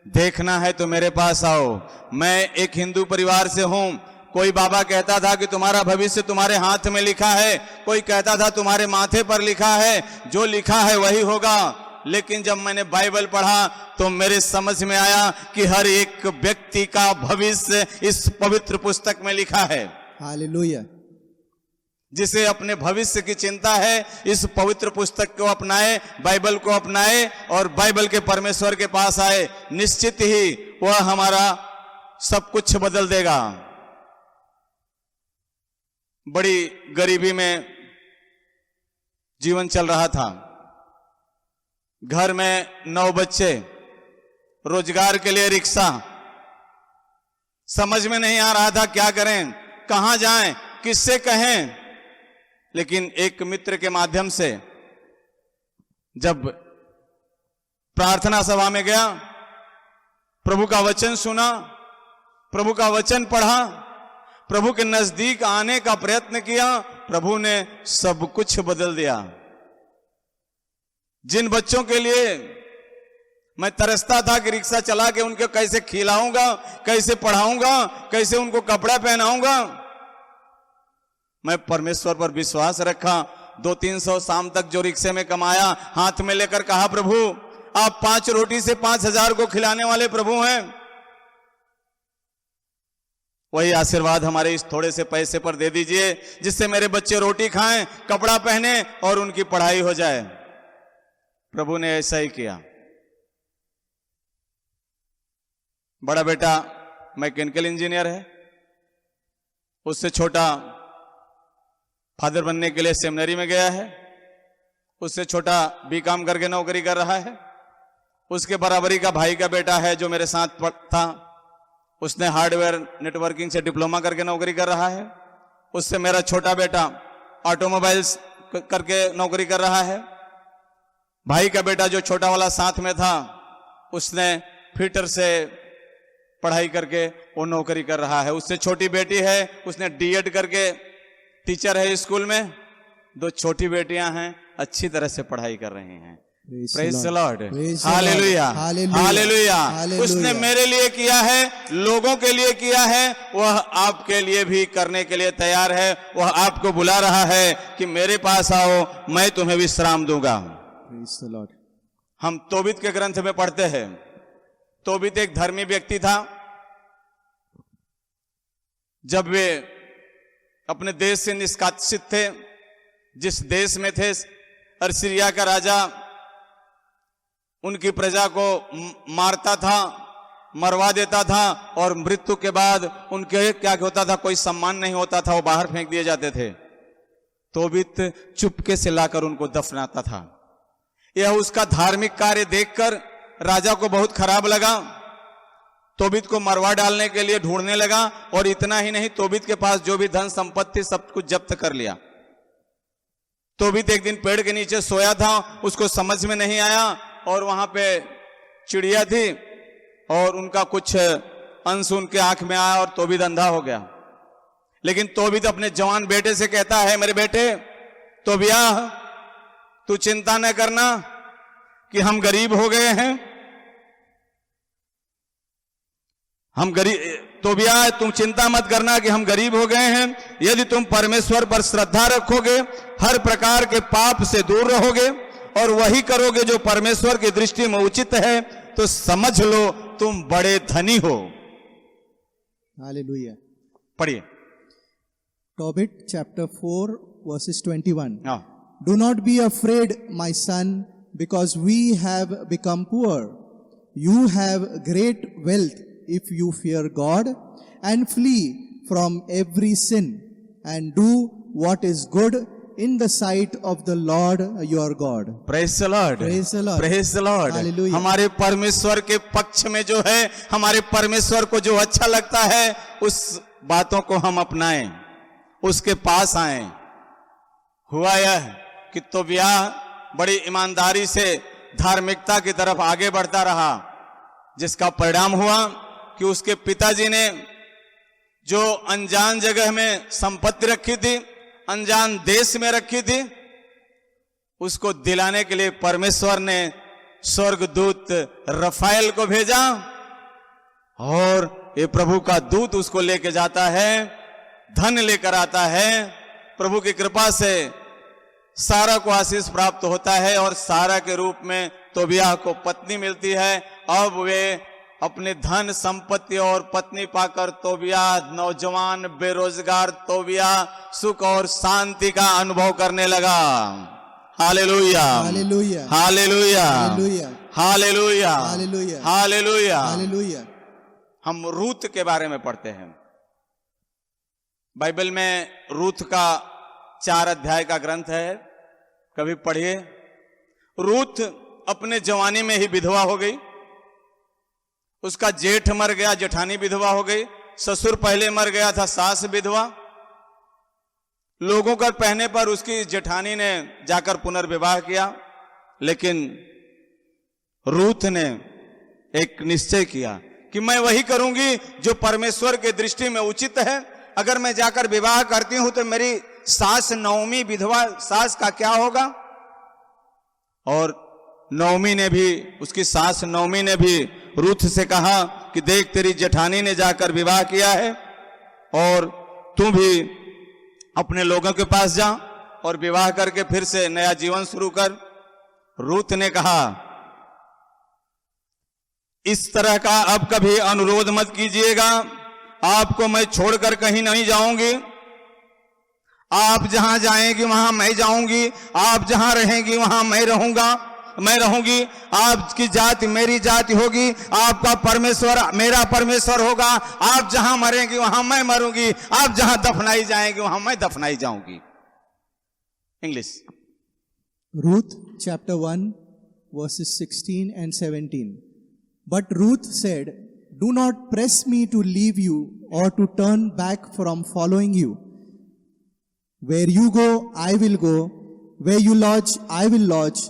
देखना है तो मेरे पास आओ। मैं एक हिंदू परिवार से हूं। कोई बाबा कहता था कि तुम्हारा भविष्य तुम्हारे हाथ में लिखा है, कोई कहता था तुम्हारे माथे पर लिखा है, जो लिखा है वही होगा। लेकिन जब मैंने बाइबल पढ़ा तो मेरे समझ में आया कि हर एक व्यक्ति का भविष्य इस पवित्र पुस्तक में लिखा है। Hallelujah. जिसे अपने भविष्य की चिंता है, इस पवित्र पुस्तक को अपनाए, बाइबल को अपनाए और बाइबल के परमेश्वर के पास आए, निश्चित ही वह हमारा सब कुछ बदल देगा। बड़ी गरीबी में जीवन चल रहा था, घर में 9 बच्चे, रोजगार के लिए रिक्शा, समझ में नहीं आ रहा था क्या करें, कहां जाएं, किससे कहें। लेकिन एक मित्र के माध्यम से जब प्रार्थना सभा में गया, प्रभु का वचन सुना, प्रभु का वचन पढ़ा, प्रभु के नजदीक आने का प्रयत्न किया, प्रभु ने सब कुछ बदल दिया। जिन बच्चों के लिए मैं तरसता था कि रिक्शा चला के उनको कैसे खिलाऊंगा, कैसे पढ़ाऊंगा, कैसे उनको कपड़ा पहनाऊंगा। मैं परमेश्वर पर विश्वास रखा। 200-300 शाम तक जो रिक्शे में कमाया, हाथ में लेकर कहा, प्रभु आप 5 रोटी से 5,000 को खिलाने वाले प्रभु हैं। वही आशीर्वाद हमारे इस थोड़े से पैसे पर दे दीजिए, जिससे मेरे बच्चे रोटी खाएं, कपड़ा पहने और उनकी पढ़ाई हो जाए। प्रभु ने ऐसा ही किया। बड़ा बेटा मैकेनिकल इंजीनियर है, उससे छोटा फादर बनने के लिए सेमिनरी में गया है, उससे छोटा बीकॉम करके नौकरी कर रहा है। उसके बराबरी का भाई का बेटा है जो मेरे साथ था, उसने हार्डवेयर नेटवर्किंग से डिप्लोमा करके नौकरी कर रहा है। उससे मेरा छोटा बेटा ऑटोमोबाइल्स करके नौकरी कर रहा है। भाई का बेटा जो छोटा वाला साथ में था, उसने फिटर से पढ़ाई करके वो नौकरी कर रहा है। उससे छोटी बेटी है, उसने डीएड करके टीचर है स्कूल में। 2 छोटी बेटियां हैं, अच्छी तरह से पढ़ाई कर रही हैं। Praise the Lord, hallelujah, hallelujah. उसने मेरे लिए किया है, लोगों के लिए किया है, वह आपके लिए भी करने के लिए तैयार है। वह आपको बुला रहा है कि मेरे पास आओ, मैं तुम्हें विश्राम दूंगा। Praise the Lord. हम तोबित के ग्रंथ में पढ़ते हैं, तोबित एक धर्मी व्यक्ति था। जब वे अपने देश से निष्कासित थे, जिस देश में थे, असीरिया का राजा उनकी प्रजा को मारता था, मरवा देता था, और मृत्यु के बाद उनके क्या होता था, कोई सम्मान नहीं होता था, वो बाहर फेंक दिए जाते थे। तोबित चुपके से लाकर उनको दफनाता था। यह उसका धार्मिक कार्य देखकर राजा को बहुत खराब लगा। तोबित को मरवा डालने के लिए ढूंढने लगा, और इतना ही नहीं, तोबित के पास जो भी धन संपत्ति सब कुछ जब्त कर लिया। तोबित एक दिन पेड़ के नीचे सोया था, उसको समझ में नहीं आया, और वहां पे चिड़िया थी और उनका कुछ अंश उनके आंख में आया और तोबित अंधा हो गया। लेकिन तोबित अपने जवान बेटे से कहता है, मेरे बेटे तोबिया, तू चिंता न करना कि हम गरीब हो गए हैं। हम गरीब, तोबिया तुम चिंता मत करना कि हम गरीब हो गए हैं। यदि तुम परमेश्वर पर श्रद्धा रखोगे, हर प्रकार के पाप से दूर रहोगे और वही करोगे जो परमेश्वर की दृष्टि में उचित है, तो समझ लो तुम बड़े धनी हो। हालेलुया। पढ़िए Tobit chapter 4 verses 21. हाँ। Do not be afraid, my son, because we have become poor. You have great wealth if you fear God, and flee from every sin, and do what is good in the sight of the Lord your God. Praise the Lord. Praise the Lord. Praise the Lord. Hallelujah. हमारे परमेश्वर के पक्ष में जो है, हमारे परमेश्वर को जो अच्छा लगता है, उस बातों को हम अपनाएं, उसके पास आए। हुआ यह कि तोबिया बड़ी ईमानदारी से धार्मिकता की तरफ आगे बढ़ता रहा, जिसका परिणाम हुआ कि उसके पिताजी ने जो अनजान जगह में संपत्ति रखी थी, अनजान देश में रखी थी, उसको दिलाने के लिए परमेश्वर ने स्वर्गदूत रफाएल को भेजा, और ये प्रभु का दूत उसको लेके जाता है, धन लेकर आता है। प्रभु की कृपा से सारा को आशीष प्राप्त होता है, और सारा के रूप में तोबिया को पत्नी मिलती है। अब वे अपने धन संपत्ति और पत्नी पाकर तोबिया, नौजवान बेरोजगार तोबिया, सुख और शांति का अनुभव करने लगा। Hallelujah, hallelujah, hallelujah, hallelujah, hallelujah, hallelujah, hallelujah. Hallelujah. हम रूत के बारे में पढ़ते हैं बाइबल में। रूत का 4 अध्याय का ग्रंथ है, कभी पढ़िए। रूत अपने जवानी में ही विधवा हो गई। उसका जेठ मर गया, जेठानी विधवा हो गई। ससुर पहले मर गया था, सास विधवा। लोगों का कहने पर उसकी जेठानी ने जाकर पुनर्विवाह किया, लेकिन रूत ने एक निश्चय किया कि मैं वही करूंगी जो परमेश्वर के दृष्टि में उचित है। अगर मैं जाकर विवाह करती हूं तो मेरी सास नौमी विधवा सास का क्या होगा। और नौमी ने भी, उसकी सास नौमी ने भी रूथ से कहा कि देख तेरी जेठानी ने जाकर विवाह किया है और तू भी अपने लोगों के पास जा और विवाह करके फिर से नया जीवन शुरू कर। रूथ ने कहा इस तरह का अब कभी अनुरोध मत कीजिएगा, आपको मैं छोड़कर कहीं नहीं जाऊंगी, आप जहां जाएंगी वहां मैं जाऊंगी, आप जहां रहेंगी वहां मैं रहूंगी, आपकी जाति मेरी जाति होगी, आपका परमेश्वर मेरा परमेश्वर होगा, आप जहां मरेंगी वहां मैं मरूंगी, आप जहां दफनाई जाएंगी वहां मैं दफनाई जाऊंगी। English. Ruth chapter 1 verses 16 and 17. But Ruth said, "Do not press me to leave you or to turn back from following you. Where you go, I will go. Where you lodge, I will lodge.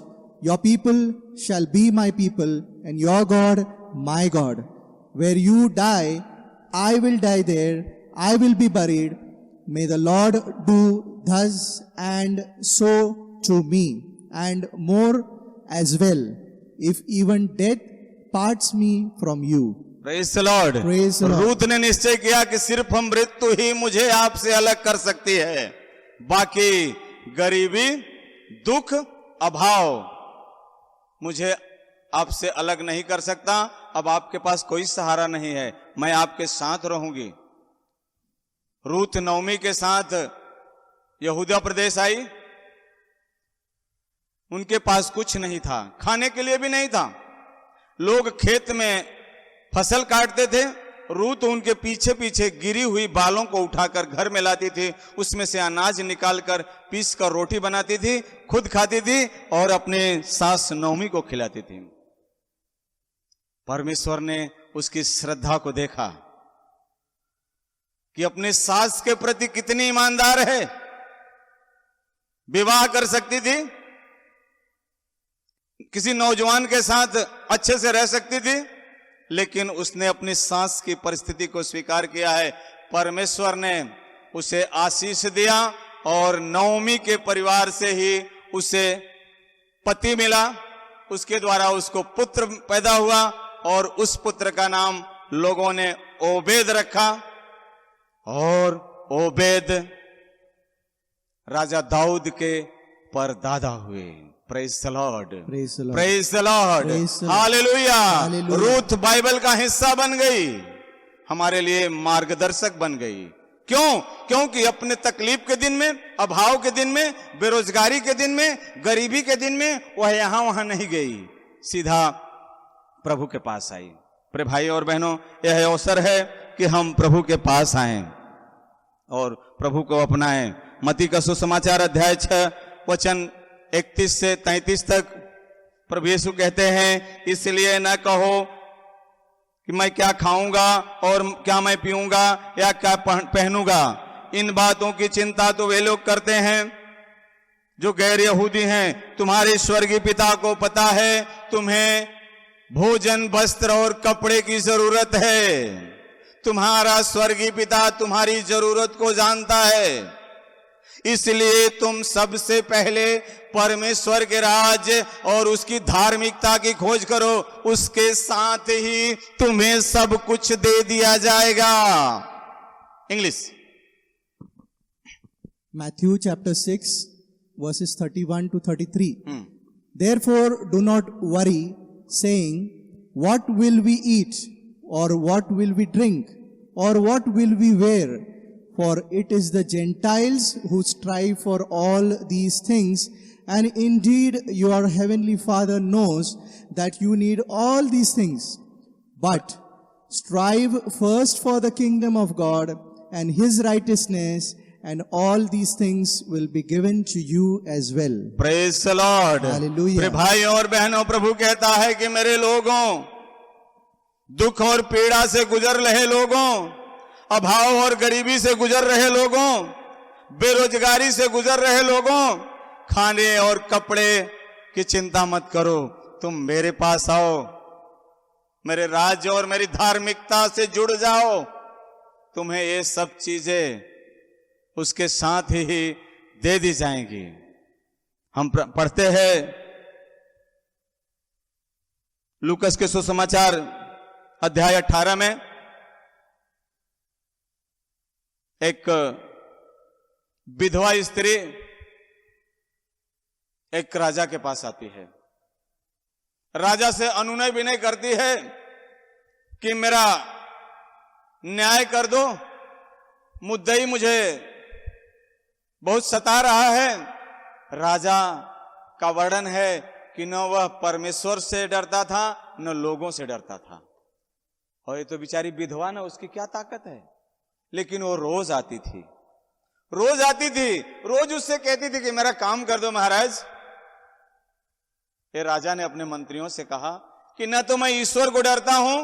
Your people shall be my people, and your God my God. Where you die, I will die there. I will be buried. May the Lord do thus and so to me, and more as well, if even death parts me from you." Praise the Lord. Praise the Lord. Ruth ने निश्चय किया कि सिर्फ मृत्यु ही मुझे आपसे अलग कर सकती है, बाकी गरीबी, दुख, अभाव मुझे आपसे अलग नहीं कर सकता। अब आपके पास कोई सहारा नहीं है, मैं आपके साथ रहूंगी। रूथ नौमी के साथ यहूदा प्रदेश आई, उनके पास कुछ नहीं था, खाने के लिए भी नहीं था। लोग खेत में फसल काटते थे, रूथ उनके पीछे पीछे गिरी हुई बालों को उठाकर घर में लाती थी, उसमें से अनाज निकालकर पीस कर रोटी बनाती थी, खुद खाती थी और अपने सास नौमी को खिलाती थी। परमेश्वर ने उसकी श्रद्धा को देखा कि अपने सास के प्रति कितनी ईमानदार है। विवाह कर सकती थी, किसी नौजवान के साथ अच्छे से रह सकती थी, लेकिन उसने अपनी सास की परिस्थिति को स्वीकार किया है। परमेश्वर ने उसे आशीष दिया और नौमी के परिवार से ही उसे पति मिला, उसके द्वारा उसको पुत्र पैदा हुआ और उस पुत्र का नाम लोगों ने ओबेद रखा और ओबेद राजा दाऊद के परदादा हुए। Praise the Lord, Praise the Lord. Praise the Lord, Praise the Lord. Hallelujah. Hallelujah. Ruth Bible का हिस्सा बन गई, हमारे लिए मार्गदर्शक बन गई। क्यों? क्योंकि अपने तकलीफ के दिन में, अभाव के दिन में, बेरोजगारी के दिन में, गरीबी के दिन में वह यहां वहां नहीं गई, सीधा प्रभु के पास आई। प्रिय भाई और बहनों, यह अवसर है कि हम प्रभु के पास आएं और प्रभु को अपनाएं। मत्ती का सुसमाचार अध्याय 6 वचन 31 से 33 तक प्रभु यीशु कहते हैं, इसलिए न कहो कि मैं क्या खाऊंगा और क्या मैं पीऊंगा या क्या पहनूंगा। इन बातों की चिंता तो वे लोग करते हैं जो गैर यहूदी हैं। तुम्हारे स्वर्गीय पिता को पता है तुम्हें भोजन, वस्त्र और कपड़े की जरूरत है। तुम्हारा स्वर्गीय पिता तुम्हारी जरूरत को जानता है, इसलिए तुम सबसे पहले परमेश्वर के राज्य और उसकी धार्मिकता की खोज करो, उसके साथ ही तुम्हें सब कुछ दे दिया जाएगा। English. Matthew chapter 6 verses 31 to 33. Therefore do not worry, saying, what will we eat, or what will we drink, or what will we wear? For it is the Gentiles who strive for all these things, and indeed your heavenly Father knows that you need all these things. But strive first for the kingdom of God and his righteousness, and all these things will be given to you as well. Praise the Lord. Hallelujah. प्रिय भाई और बहनों, प्रभु कहता है कि मेरे लोगों, दुख और पीड़ा से गुजर रहे लोगों, अभाव और गरीबी से गुजर रहे लोगों, बेरोजगारी से गुजर रहे लोगों, खाने और कपड़े की चिंता मत करो। तुम मेरे पास आओ, मेरे राज्य और मेरी धार्मिकता से जुड़ जाओ, तुम्हें ये सब चीजें उसके साथ ही दे दी जाएंगी। हम पढ़ते हैं लूकस के सुसमाचार अध्याय 18 में एक विधवा स्त्री एक राजा के पास आती है, राजा से अनुनय विनय करती है कि मेरा न्याय कर दो, मुद्दई मुझे बहुत सता रहा है। राजा का वर्णन है कि न वह परमेश्वर से डरता था न लोगों से डरता था, और ये तो बेचारी विधवा ना, उसकी क्या ताकत है। लेकिन वो रोज आती थी, रोज उससे कहती थी कि मेरा काम कर दो महाराज। ये राजा ने अपने मंत्रियों से कहा कि न तो मैं ईश्वर को डरता हूं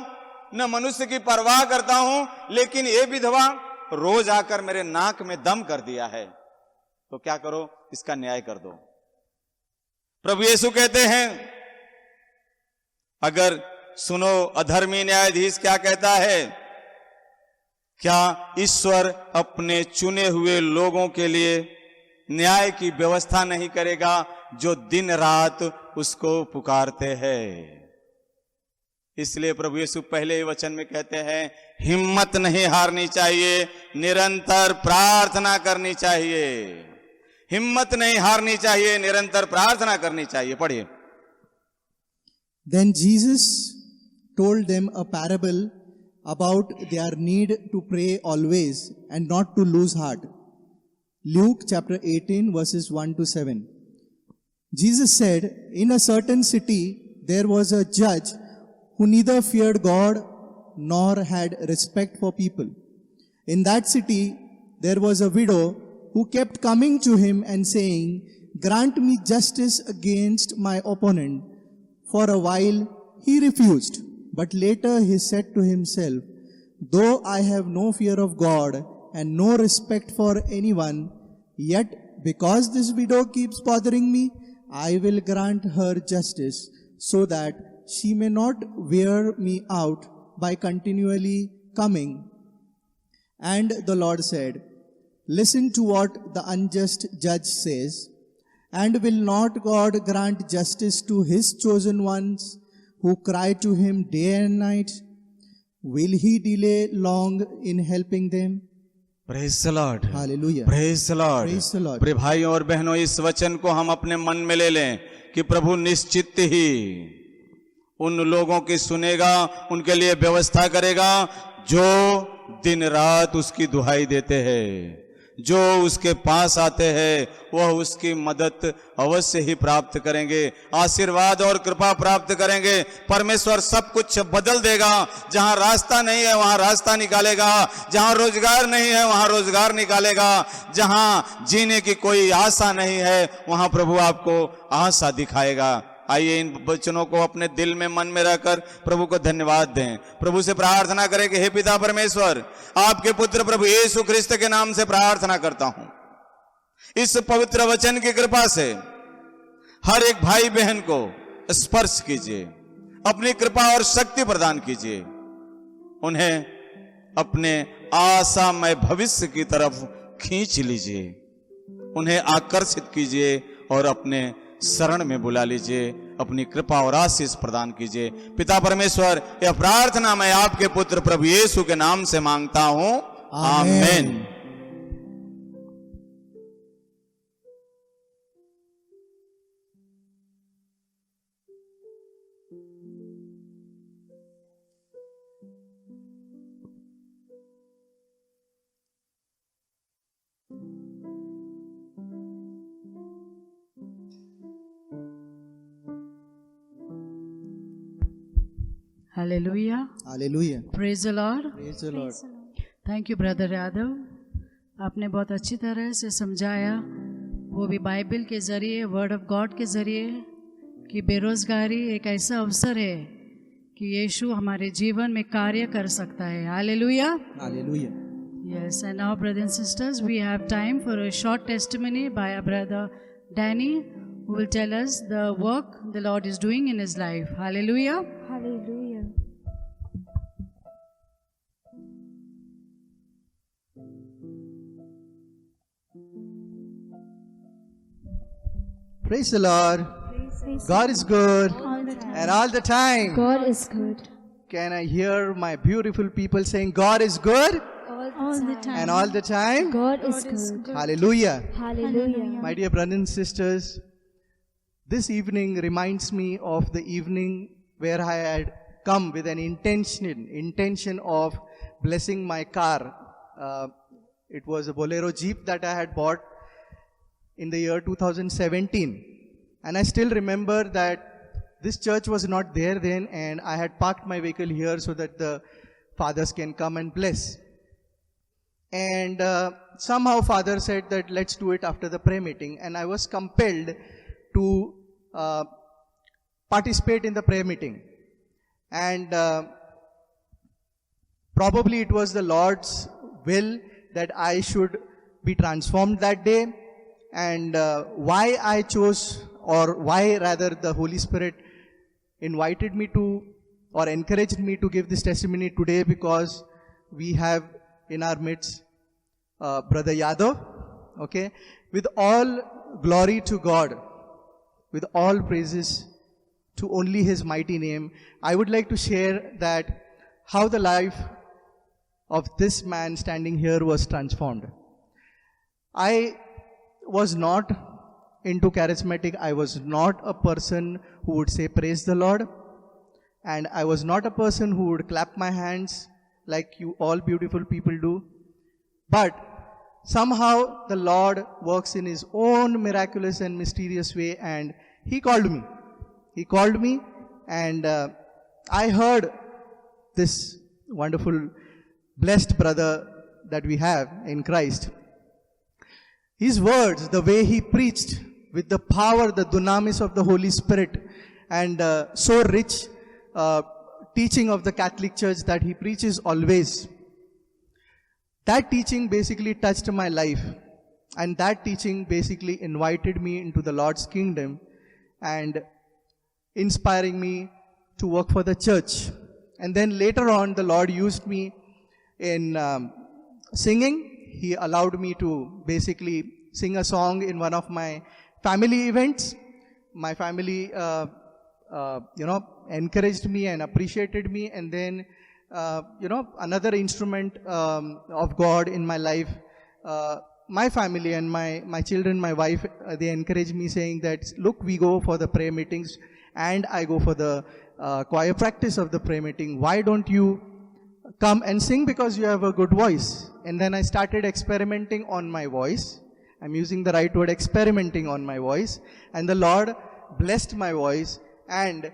न मनुष्य की परवाह करता हूं, लेकिन ये विधवा रोज आकर मेरे नाक में दम कर दिया है, तो क्या करो, इसका न्याय कर दो। प्रभु यीशु कहते हैं, अगर सुनो अधर्मी न्यायाधीश क्या कहता है, क्या ईश्वर अपने चुने हुए लोगों के लिए न्याय की व्यवस्था नहीं करेगा जो दिन रात उसको पुकारते हैं। इसलिए प्रभु यीशु पहले ही वचन में कहते हैं, हिम्मत नहीं हारनी चाहिए, निरंतर प्रार्थना करनी चाहिए। हिम्मत नहीं हारनी चाहिए, निरंतर प्रार्थना करनी चाहिए। पढ़िए। Then Jesus told them a parable about their need to pray always and not to lose heart. Luke chapter 18 verses 1 to 7. Jesus said, in a certain city there was a judge who neither feared God nor had respect for people. In that city there was a widow who kept coming to him and saying, grant me justice against my opponent. For a while he refused, but later he said to himself, though I have no fear of God and no respect for anyone, yet because this widow keeps bothering me, I will grant her justice, so that she may not wear me out by continually coming. And the Lord said, listen to what the unjust judge says. And will not God grant justice to his chosen ones who cry to him day and night? Will he delay long in helping them? Praise the Lord, Hallelujah. Praise the Lord. Praise the Lord. प्रिय भाइयों और बहनों, इस वचन को हम अपने मन में ले लें कि प्रभु निश्चित ही उन लोगों की सुनेगा, उनके लिए व्यवस्था करेगा जो दिन रात उसकी दुहाई देते हैं, जो उसके पास आते हैं, वह उसकी मदद अवश्य ही प्राप्त करेंगे, आशीर्वाद और कृपा प्राप्त करेंगे। परमेश्वर सब कुछ बदल देगा। जहां रास्ता नहीं है वहां रास्ता निकालेगा, जहां रोजगार नहीं है वहां रोजगार निकालेगा, जहां जीने की कोई आशा नहीं है वहां प्रभु आपको आशा दिखाएगा। आइए इन वचनों को अपने दिल में, मन में रखकर प्रभु को धन्यवाद दें। प्रभु से प्रार्थना करें कि हे पिता परमेश्वर, आपके पुत्र प्रभु यीशु ख्रिस्त के नाम से प्रार्थना करता हूं, इस पवित्र वचन की कृपा से हर एक भाई बहन को स्पर्श कीजिए, अपनी कृपा और शक्ति प्रदान कीजिए, उन्हें अपने आशामय भविष्य की तरफ खींच लीजिए, उन्हें आकर्षित कीजिए और अपने शरण में बुला लीजिए, अपनी कृपा और आशीष प्रदान कीजिए। पिता परमेश्वर, यह प्रार्थना मैं आपके पुत्र प्रभु यीशु के नाम से मांगता हूं, आमीन। Hallelujah. Hallelujah. Praise the Lord. Praise the Lord. Thank you brother Yadav, आपने बहुत अच्छी तरह से समझाया, वो भी बाइबल के ज़रिए, वर्ड ऑफ गॉड के ज़रिए, कि बेरोज़गारी एक ऐसा अवसर है कि यीशु हमारे जीवन में कार्य कर सकता है। Hallelujah. Hallelujah. Yes, and now brothers and sisters, we have time for a short testimony by our brother Danny, who will tell us the work the Lord is doing in his life. Hallelujah. Hallelujah. Praise the Lord. God is good. All And all the time. God is good. Can I hear my beautiful people saying, God is good? All the time. And all the time? God is good. Hallelujah. Hallelujah. My dear brothers and sisters, this evening reminds me of the evening where I had come with an intention of blessing my car. It was a Bolero Jeep that I had bought in the year 2017. And I still remember that this church was not there then, and I had parked my vehicle here so that the fathers can come and bless. And somehow father said that let's do it after the prayer meeting, and I was compelled to participate in the prayer meeting. And probably it was the Lord's will that I should be transformed that day. And why I chose, or why rather the Holy Spirit invited me to, or encouraged me to give this testimony today, because we have in our midst Brother Yadav, okay, with all glory to God, with all praises to only His mighty name. I would like to share that how the life of this man standing here was transformed. I was not into charismatic. I was not a person who would say praise the Lord, and I was not a person who would clap my hands like you all beautiful people do. But somehow the Lord works in His own miraculous and mysterious way, and He called me. He called me, and I heard this wonderful blessed brother that we have in Christ. His words, the way he preached with the power, the dunamis of the Holy Spirit, and so rich teaching of the Catholic Church that he preaches always. That teaching basically touched my life, and that teaching basically invited me into the Lord's kingdom and inspiring me to work for the church. And then later on, the Lord used me in singing. He allowed me to basically sing a song in one of my family events. My family, encouraged me and appreciated me. And then, another instrument of God in my life, my family and my children, my wife, they encouraged me, saying that, look, we go for the prayer meetings and I go for the choir practice of the prayer meeting. Why don't you come and sing, because you have a good voice? And then I started experimenting on my voice. I'm using the right word, experimenting on my voice. And the Lord blessed my voice. And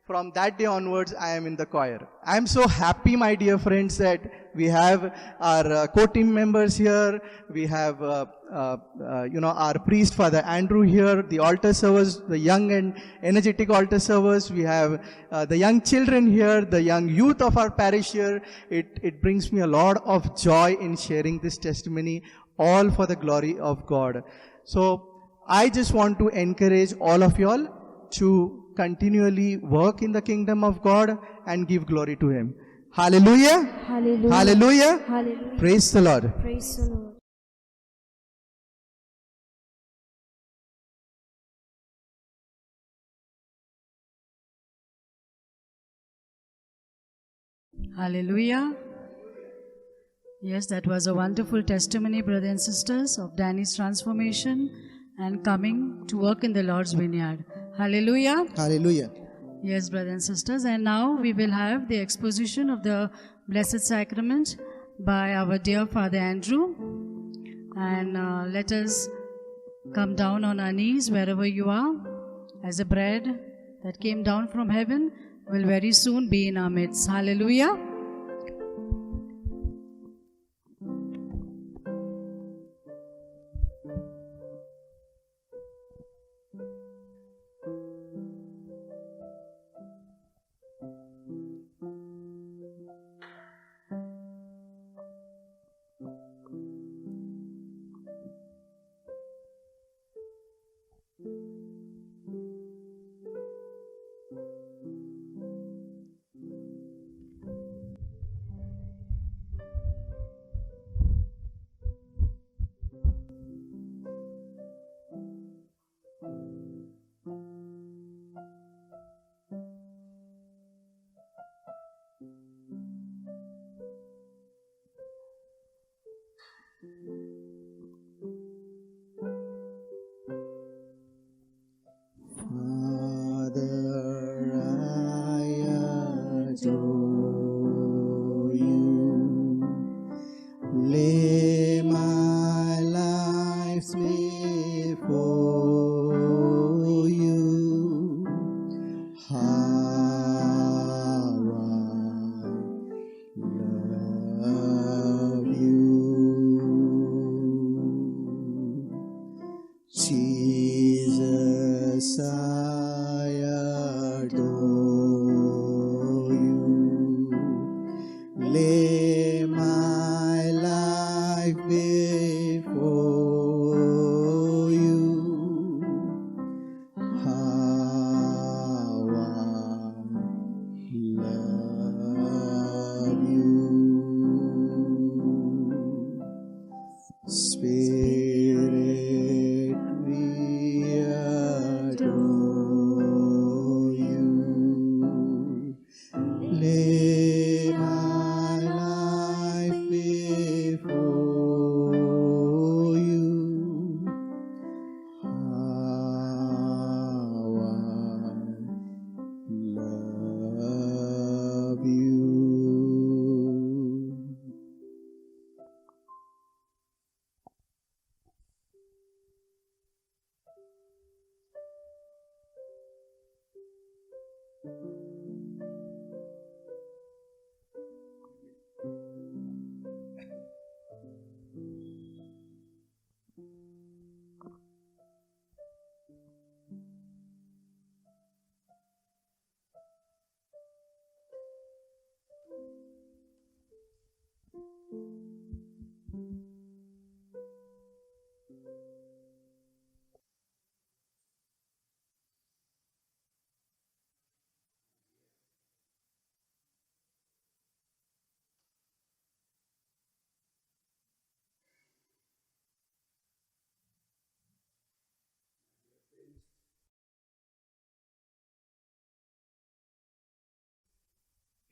from that day onwards, I am in the choir. I am so happy, my dear friends, that we have our co-team members here. We have, our priest, Father Andrew here, the altar servers, the young and energetic altar servers. We have the young children here, the young youth of our parish here. It brings me a lot of joy in sharing this testimony, all for the glory of God. So I just want to encourage all of y'all to continually work in the kingdom of God and give glory to Him. Hallelujah. Hallelujah. Hallelujah. Hallelujah. Praise the Lord. Praise the Lord. Hallelujah. Yes, that was a wonderful testimony, brothers and sisters, of Danny's transformation and coming to work in the Lord's vineyard. Hallelujah. Hallelujah. Yes, brothers and sisters. And now we will have the exposition of the Blessed Sacrament by our dear Father Andrew. And let us come down on our knees wherever you are, as the bread that came down from heaven will very soon be in our midst. Hallelujah. Father, I adore you. Lay my life before you. How I love you. Jesus, I adore you. Lay my life before you. How I love you. Spirit, we adore you. Lay my life before you. How I love you.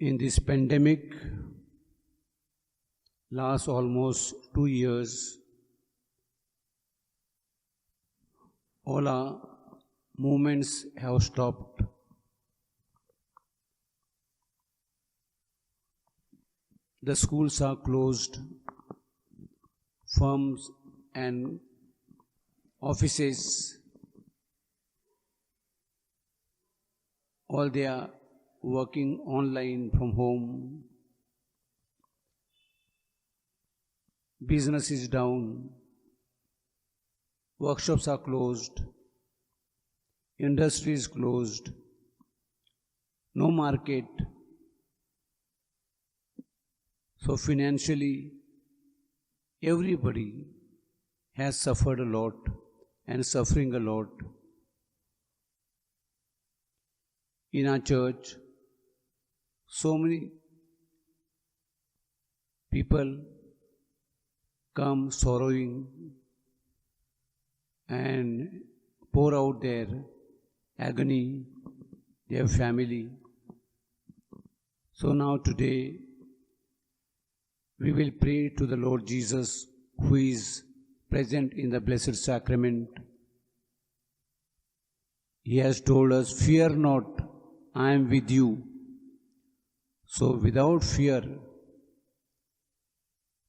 In this pandemic, last almost 2 years, all our movements have stopped. The schools are closed, firms and offices, all they are working online from home. Business is down. Workshops are closed. Industry is closed. No market. So financially, everybody has suffered a lot and suffering a lot. In our church, so many people come sorrowing and pour out their agony, their family. So now today, we will pray to the Lord Jesus, who is present in the Blessed Sacrament. He has told us, "Fear not, I am with you." So without fear,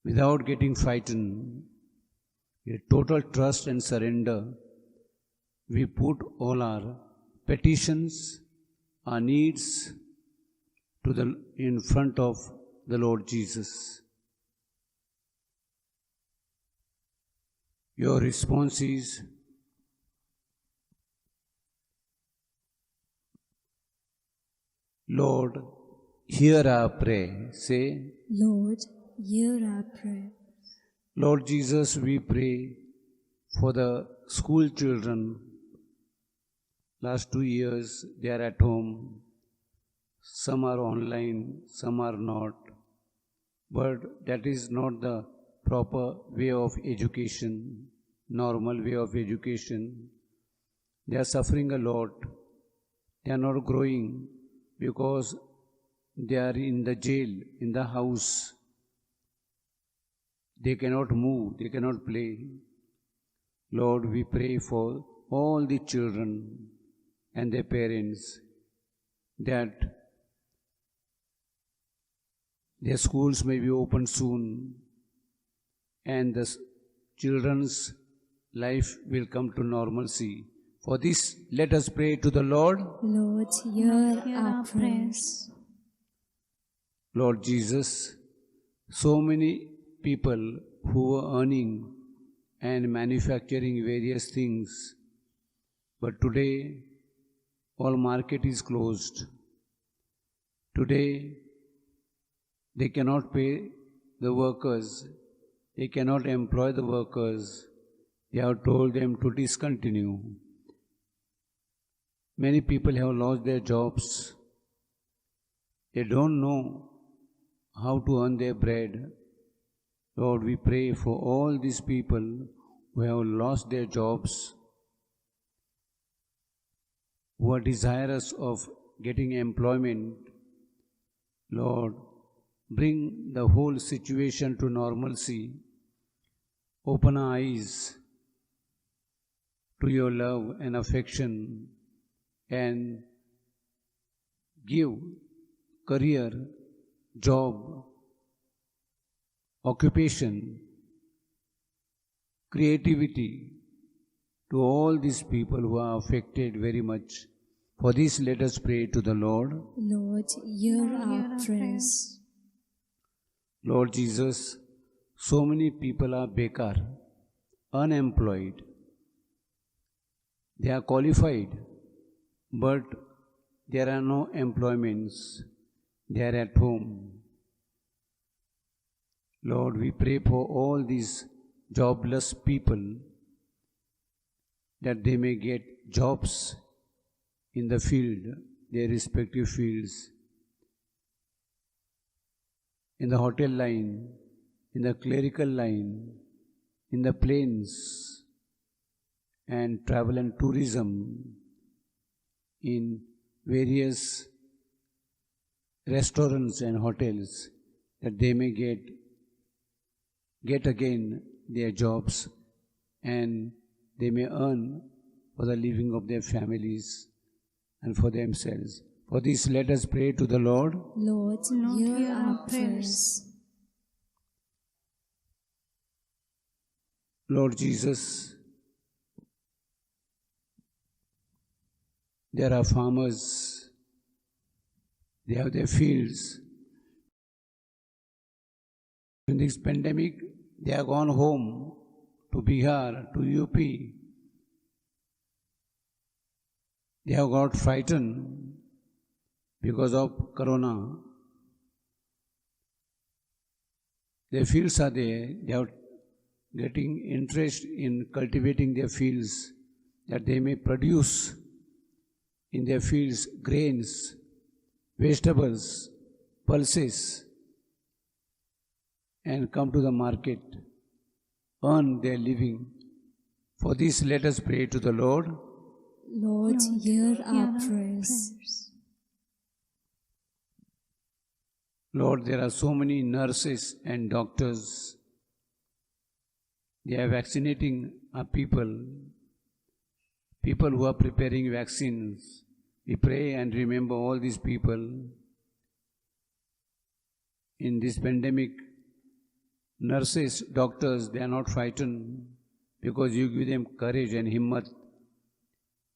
without getting frightened, with total trust and surrender, we put all our petitions, our needs in front of the Lord Jesus. Your response is, Lord, hear our prayer. Say, Lord, hear our prayer. Lord Jesus, we pray for the school children. Last 2 years, they are at home. Some are online, some are not. But that is not the proper way of education, normal way of education. They are suffering a lot. They are not growing because they are in the jail, in the house. they cannot move, they cannot play. Lord, we pray for all the children and their parents that their schools may be opened soon and the children's life will come to normalcy. For this, let us pray to the Lord. Lord, hear our prayers. Lord Jesus, so many people who are earning and manufacturing various things, but today all market is closed. Today they cannot pay the workers, they cannot employ the workers. They have told them to discontinue. Many people have lost their jobs. They don't know how to earn their bread. Lord, we pray for all these people who have lost their jobs, who are desirous of getting employment. Lord, bring the whole situation to normalcy. Open our eyes to your love and affection and give career, job, occupation, creativity to all these people who are affected very much. For this, let us pray to the Lord. Lord, hear our prayers. Lord Jesus, so many people are bekar, unemployed. They are qualified, but there are no employments. They are at home. Lord, we pray for all these jobless people that they may get jobs in the field, their respective fields, in the hotel line, in the clerical line, in the planes, and travel and tourism, in various restaurants and hotels, that they may get again their jobs and they may earn for the living of their families and for themselves. For this, let us pray to the Lord. Lord, hear our prayers. Lord Jesus, there are farmers, they have their fields. In this pandemic, they have gone home to Bihar, to UP. They have got frightened because of Corona. Their fields are there, they are getting interest in cultivating their fields, that they may produce in their fields grains, vegetables, pulses, and come to the market, earn their living. For this, let us pray to the Lord. Lord, hear our prayers. Lord, there are so many nurses and doctors. They are vaccinating our people who are preparing vaccines. We pray and remember all these people. In this pandemic, nurses, doctors, they are not frightened because you give them courage and himmat.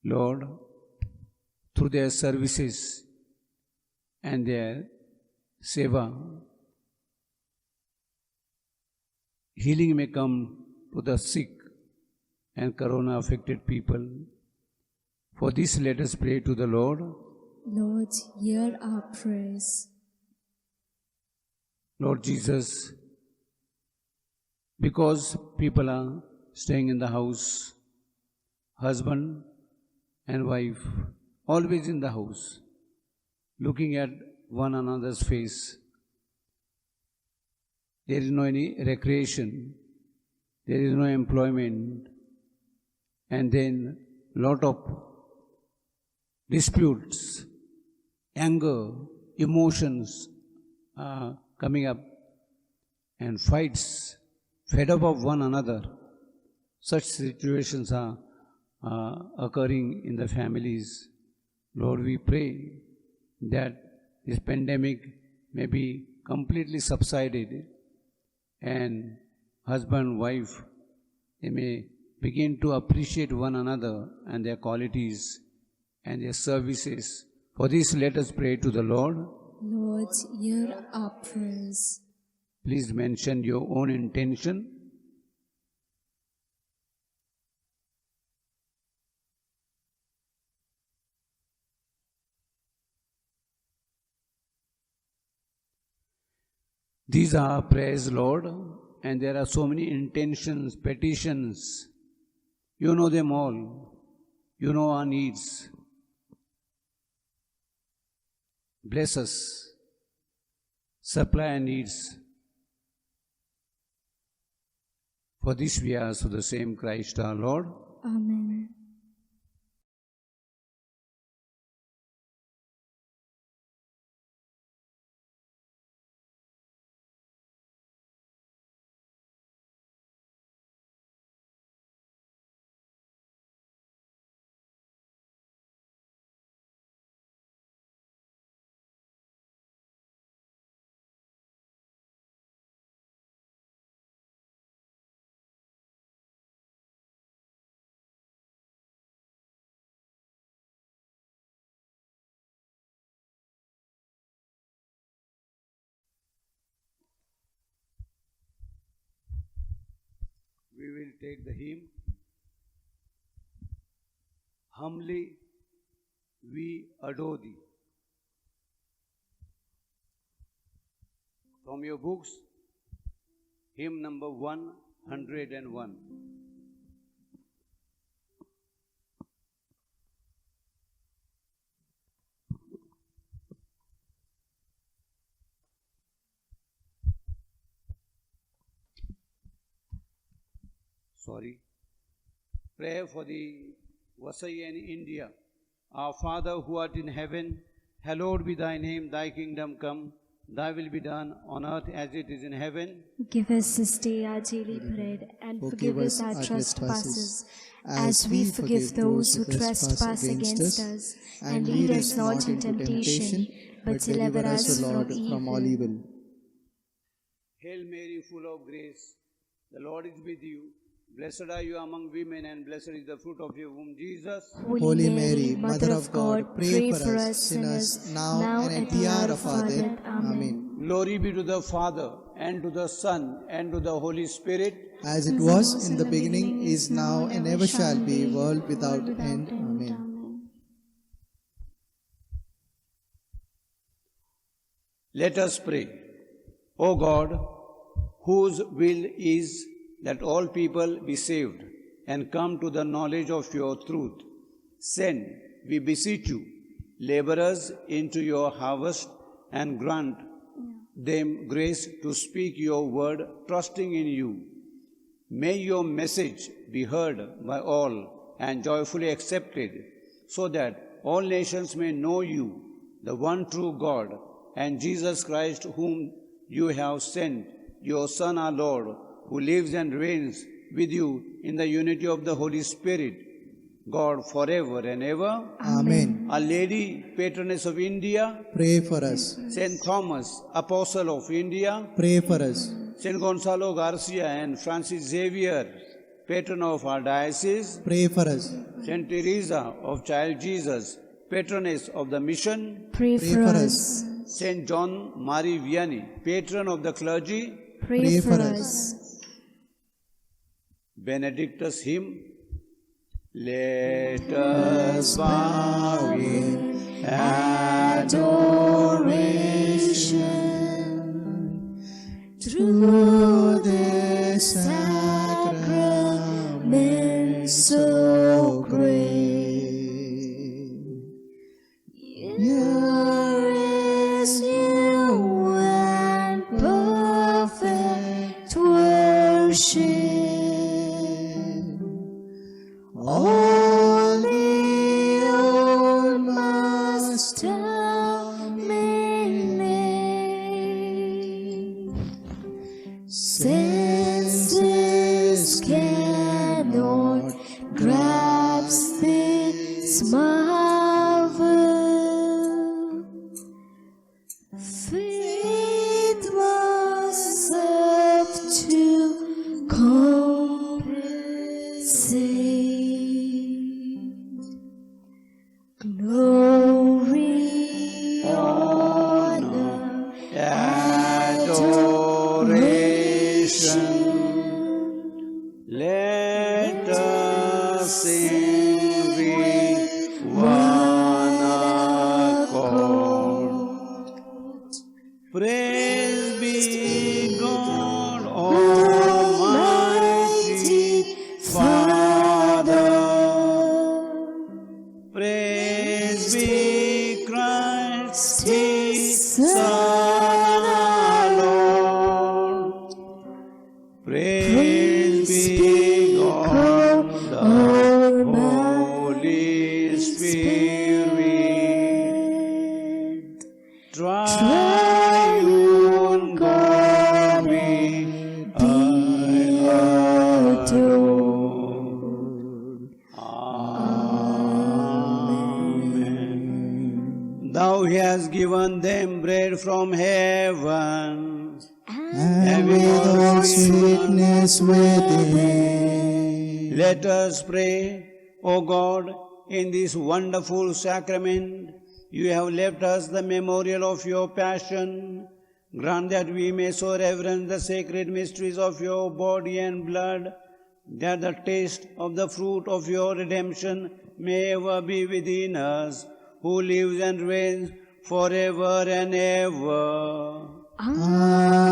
Lord, through their services and their seva, healing may come to the sick and corona affected people. For this, let us pray to the Lord. Lord, hear our prayers. Lord Jesus, because people are staying in the house, husband and wife, always in the house, looking at one another's face. There is no any recreation, there is no employment, and then lot of disputes, anger, emotions are coming up, and fights fed up of one another. Such situations are occurring in the families. Lord, we pray that this pandemic may be completely subsided and husband, wife, they may begin to appreciate one another and their qualities and their services. For this, let us pray to the Lord. Lord, hear our prayers. Please mention your own intention. These are our prayers, Lord, and there are so many intentions, petitions. You know them all. You know our needs. Bless us. Supply our needs. For this we ask through the same Christ our Lord. Amen. We will take the hymn. Humbly we adore thee. From your books, hymn number 101. Prayer for the Vasai in India. Our Father who art in heaven, hallowed be thy name, thy kingdom come, thy will be done on earth as it is in heaven. Give us this day our daily bread, and forgive us our trespasses, as we forgive those who trespass against us. And lead us not into temptation, but deliver us from all evil. Hail Mary, full of grace, the Lord is with you. Blessed are you among women, and blessed is the fruit of your womb, Jesus. Holy Mary, Mother of God, pray for us sinners, now and at the hour of our death. Amen. Glory be to the Father, and to the Son, and to the Holy Spirit. As it was in the beginning, is now, and ever shall be, world without end. Amen. Let us pray. O God, whose will is that all people be saved and come to the knowledge of your truth, send, we beseech you, laborers into your harvest, and grant them grace to speak your word, trusting in you. May your message be heard by all and joyfully accepted, so that all nations may know you, the one true God, and Jesus Christ, whom you have sent, your Son, our Lord, who lives and reigns with you in the unity of the Holy Spirit, God, forever and ever. Amen. Our Lady, Patroness of India, Pray for us. Saint Thomas, Apostle of India, Pray for us. Saint Gonzalo Garcia and Francis Xavier, patron of our diocese, Pray for us. Saint Teresa of Child Jesus, patroness of the mission, Pray for us. Saint John Marie Vianney, patron of the clergy, Pray for us. Benedictus hymn. Let us bow in adoration Through this sacrament so great, Here is new and perfect worship. all the old must terminate. Since words cannot grasp this marvel. Faith was up to compensate. Glory, honor, adoration. Let us sing with one accord. Praise be God Almighty Father. Praise be Christ His Son alone. Praise be God the Holy Spirit. Triune God we adore. Amen. Thou hast given them bread from heaven, and with all sweetness within. Let us pray, O God, in this wonderful sacrament, you have left us the memorial of your passion. Grant that we may so reverence the sacred mysteries of your body and blood, that the taste of the fruit of your redemption may ever be within us, who lives and reigns forever and ever. Amen.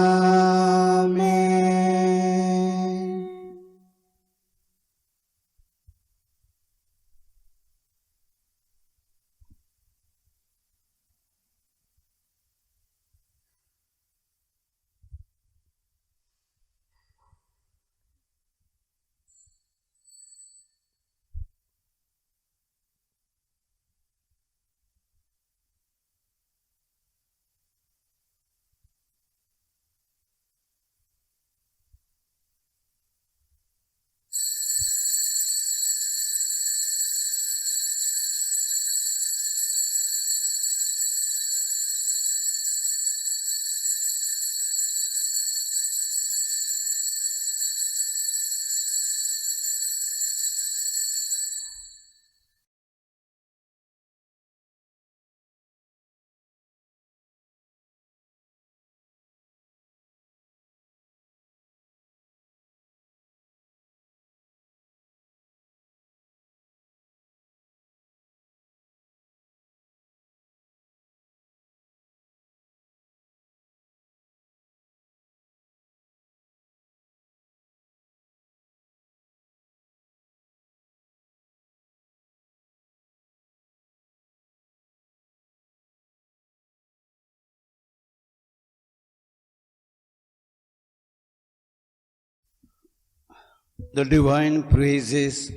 The divine praises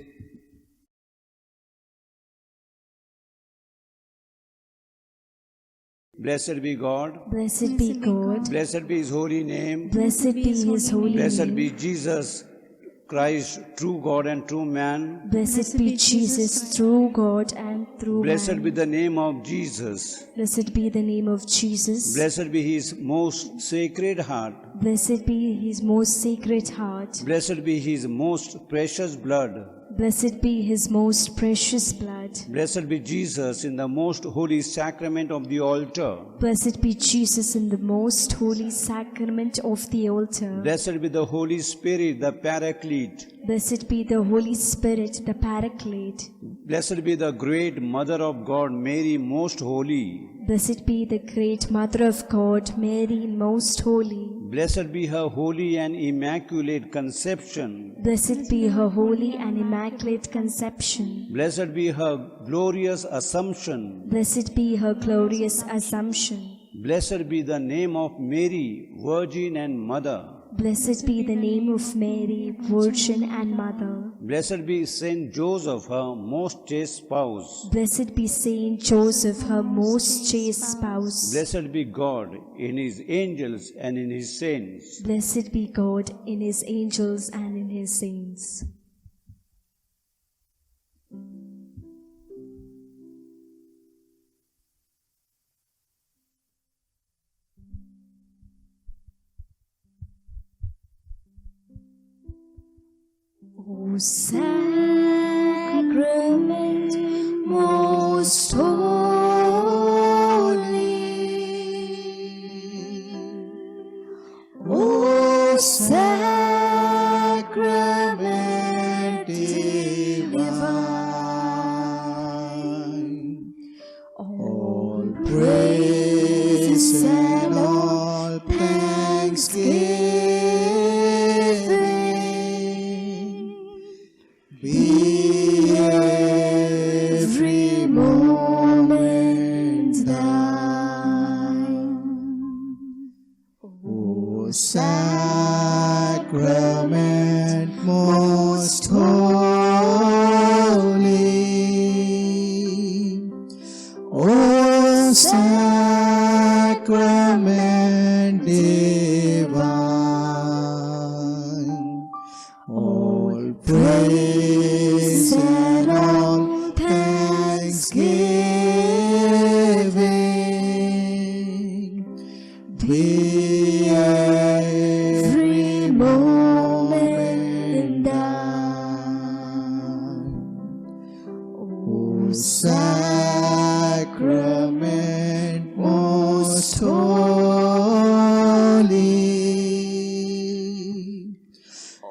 Blessed be God. Blessed be God. Blessed be His holy name. Blessed be His holy Blessed name. be Jesus Christ, true God and true man. Blessed be Jesus, true God and true Blessed man. be the name of Jesus. Blessed be the name of Jesus. Blessed be His most sacred heart. Blessed be His most sacred heart. Blessed be His most precious blood. Blessed be His most precious blood. Blessed be Jesus in the most holy sacrament of the altar. Blessed be Jesus in the most holy sacrament of the altar. Blessed be the Holy Spirit, the Paraclete. Blessed be the Holy Spirit, the Paraclete. Blessed be the great Mother of God, Mary, most holy. Blessed be the great Mother of God, Mary, most holy. Blessed be her holy and immaculate conception. Blessed be her holy and immaculate conception. Blessed be her glorious assumption. Blessed be her glorious assumption. Blessed be the name of Mary, Virgin and Mother. Blessed be the name of Mary, Virgin and Mother. Blessed be Saint Joseph, her most chaste spouse. Blessed be Saint Joseph, her most chaste spouse. Blessed be God in his angels and in his saints. Blessed be God in his angels and in his saints. O sacrament most holy, O sacrament divine, all praise and all thanksgiving be every moment thine. O sacrament most holy, O sacrament divine, all praise and all thanksgiving be every moment thine. O sacrament most holy,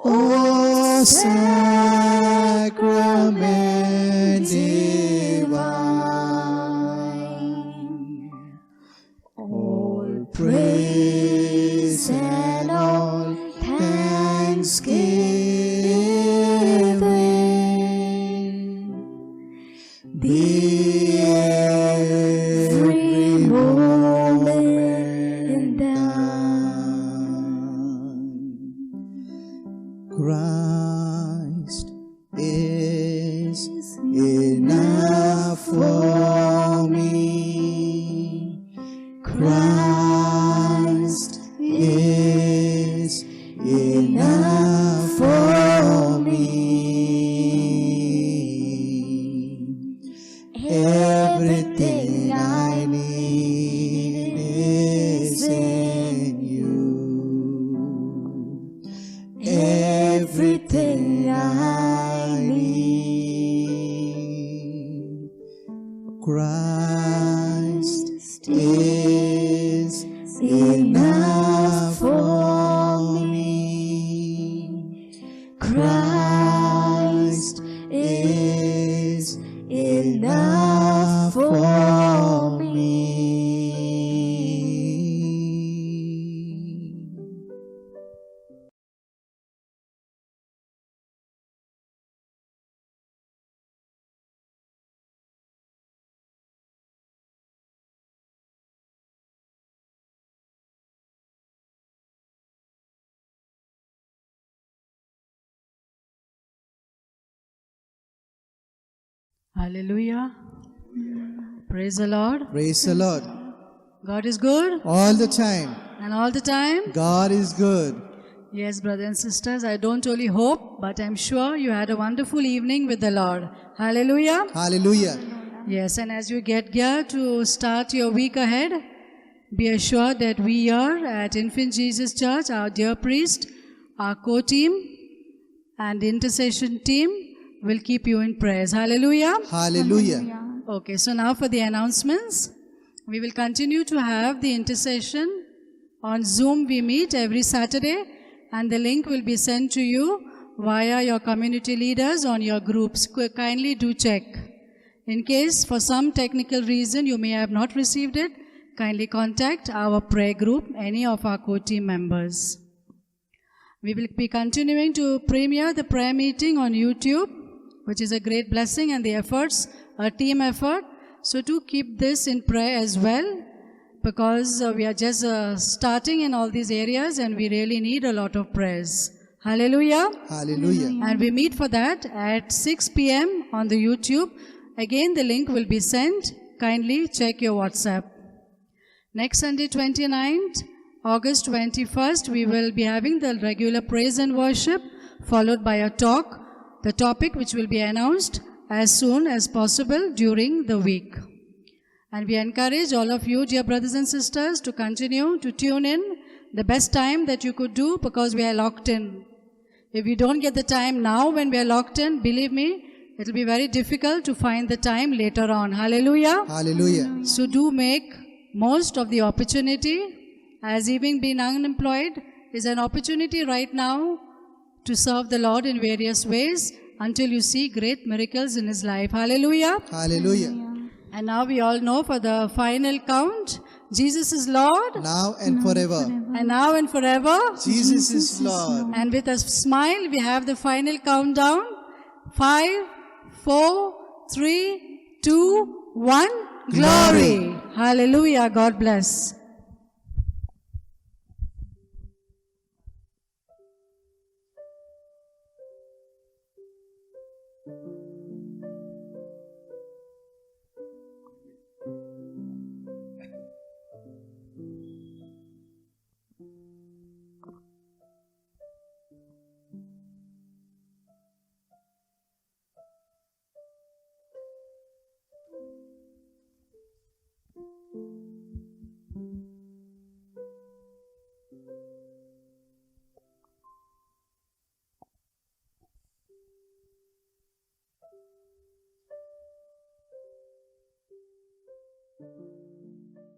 O sacrament divine, all praise and all thanksgiving be every moment thine. Christ is enough for me. Christ is enough for me. Everything I need is in you. Everything I need. Christ is enough for me. Christ is enough for me. Hallelujah. Praise the Lord. Praise the Lord. God is good, All the time, and all the time. God is good. Yes, brothers and sisters, I don't only hope, but I'm sure you had a wonderful evening with the Lord. Hallelujah. Hallelujah. Yes, and as you get geared to start your week ahead, be assured that we here at Infant Jesus Church, our dear priest, our co-team, and intercession team will keep you in prayers. Hallelujah. Hallelujah. Okay, so now for the announcements. We will continue to have the intercession. On Zoom we meet every Saturday, and the link will be sent to you via your community leaders on your groups. Kindly do check. In case for some technical reason you may have not received it, kindly contact our prayer group, any of our co-team members. We will be continuing to premiere the prayer meeting on YouTube, which is a great blessing, and the efforts, a team effort. So to keep this in prayer as well. because we are just starting in all these areas and we really need a lot of prayers. Hallelujah. Hallelujah. And we meet for that at 6 p.m. on the YouTube. Again, the link will be sent. Kindly check your WhatsApp. Next Sunday, 29th, August 21st, we will be having the regular praise and worship, followed by a talk, the topic which will be announced as soon as possible during the week. And we encourage all of you, dear brothers and sisters, to continue to tune in the best time that you could do, because we are locked in. If you don't get the time now when we are locked in, believe me, it will be very difficult to find the time later on. Hallelujah. Hallelujah. So do make most of the opportunity, as even being unemployed is an opportunity right now to serve the Lord in various ways until you see great miracles in his life. Hallelujah. Hallelujah. And now we all know for the final count, Jesus is Lord, Now and forever. and now and forever. Jesus is Lord. And with a smile, we have the final countdown. 5, 4, 3, 2, 1. Glory. Hallelujah. God bless.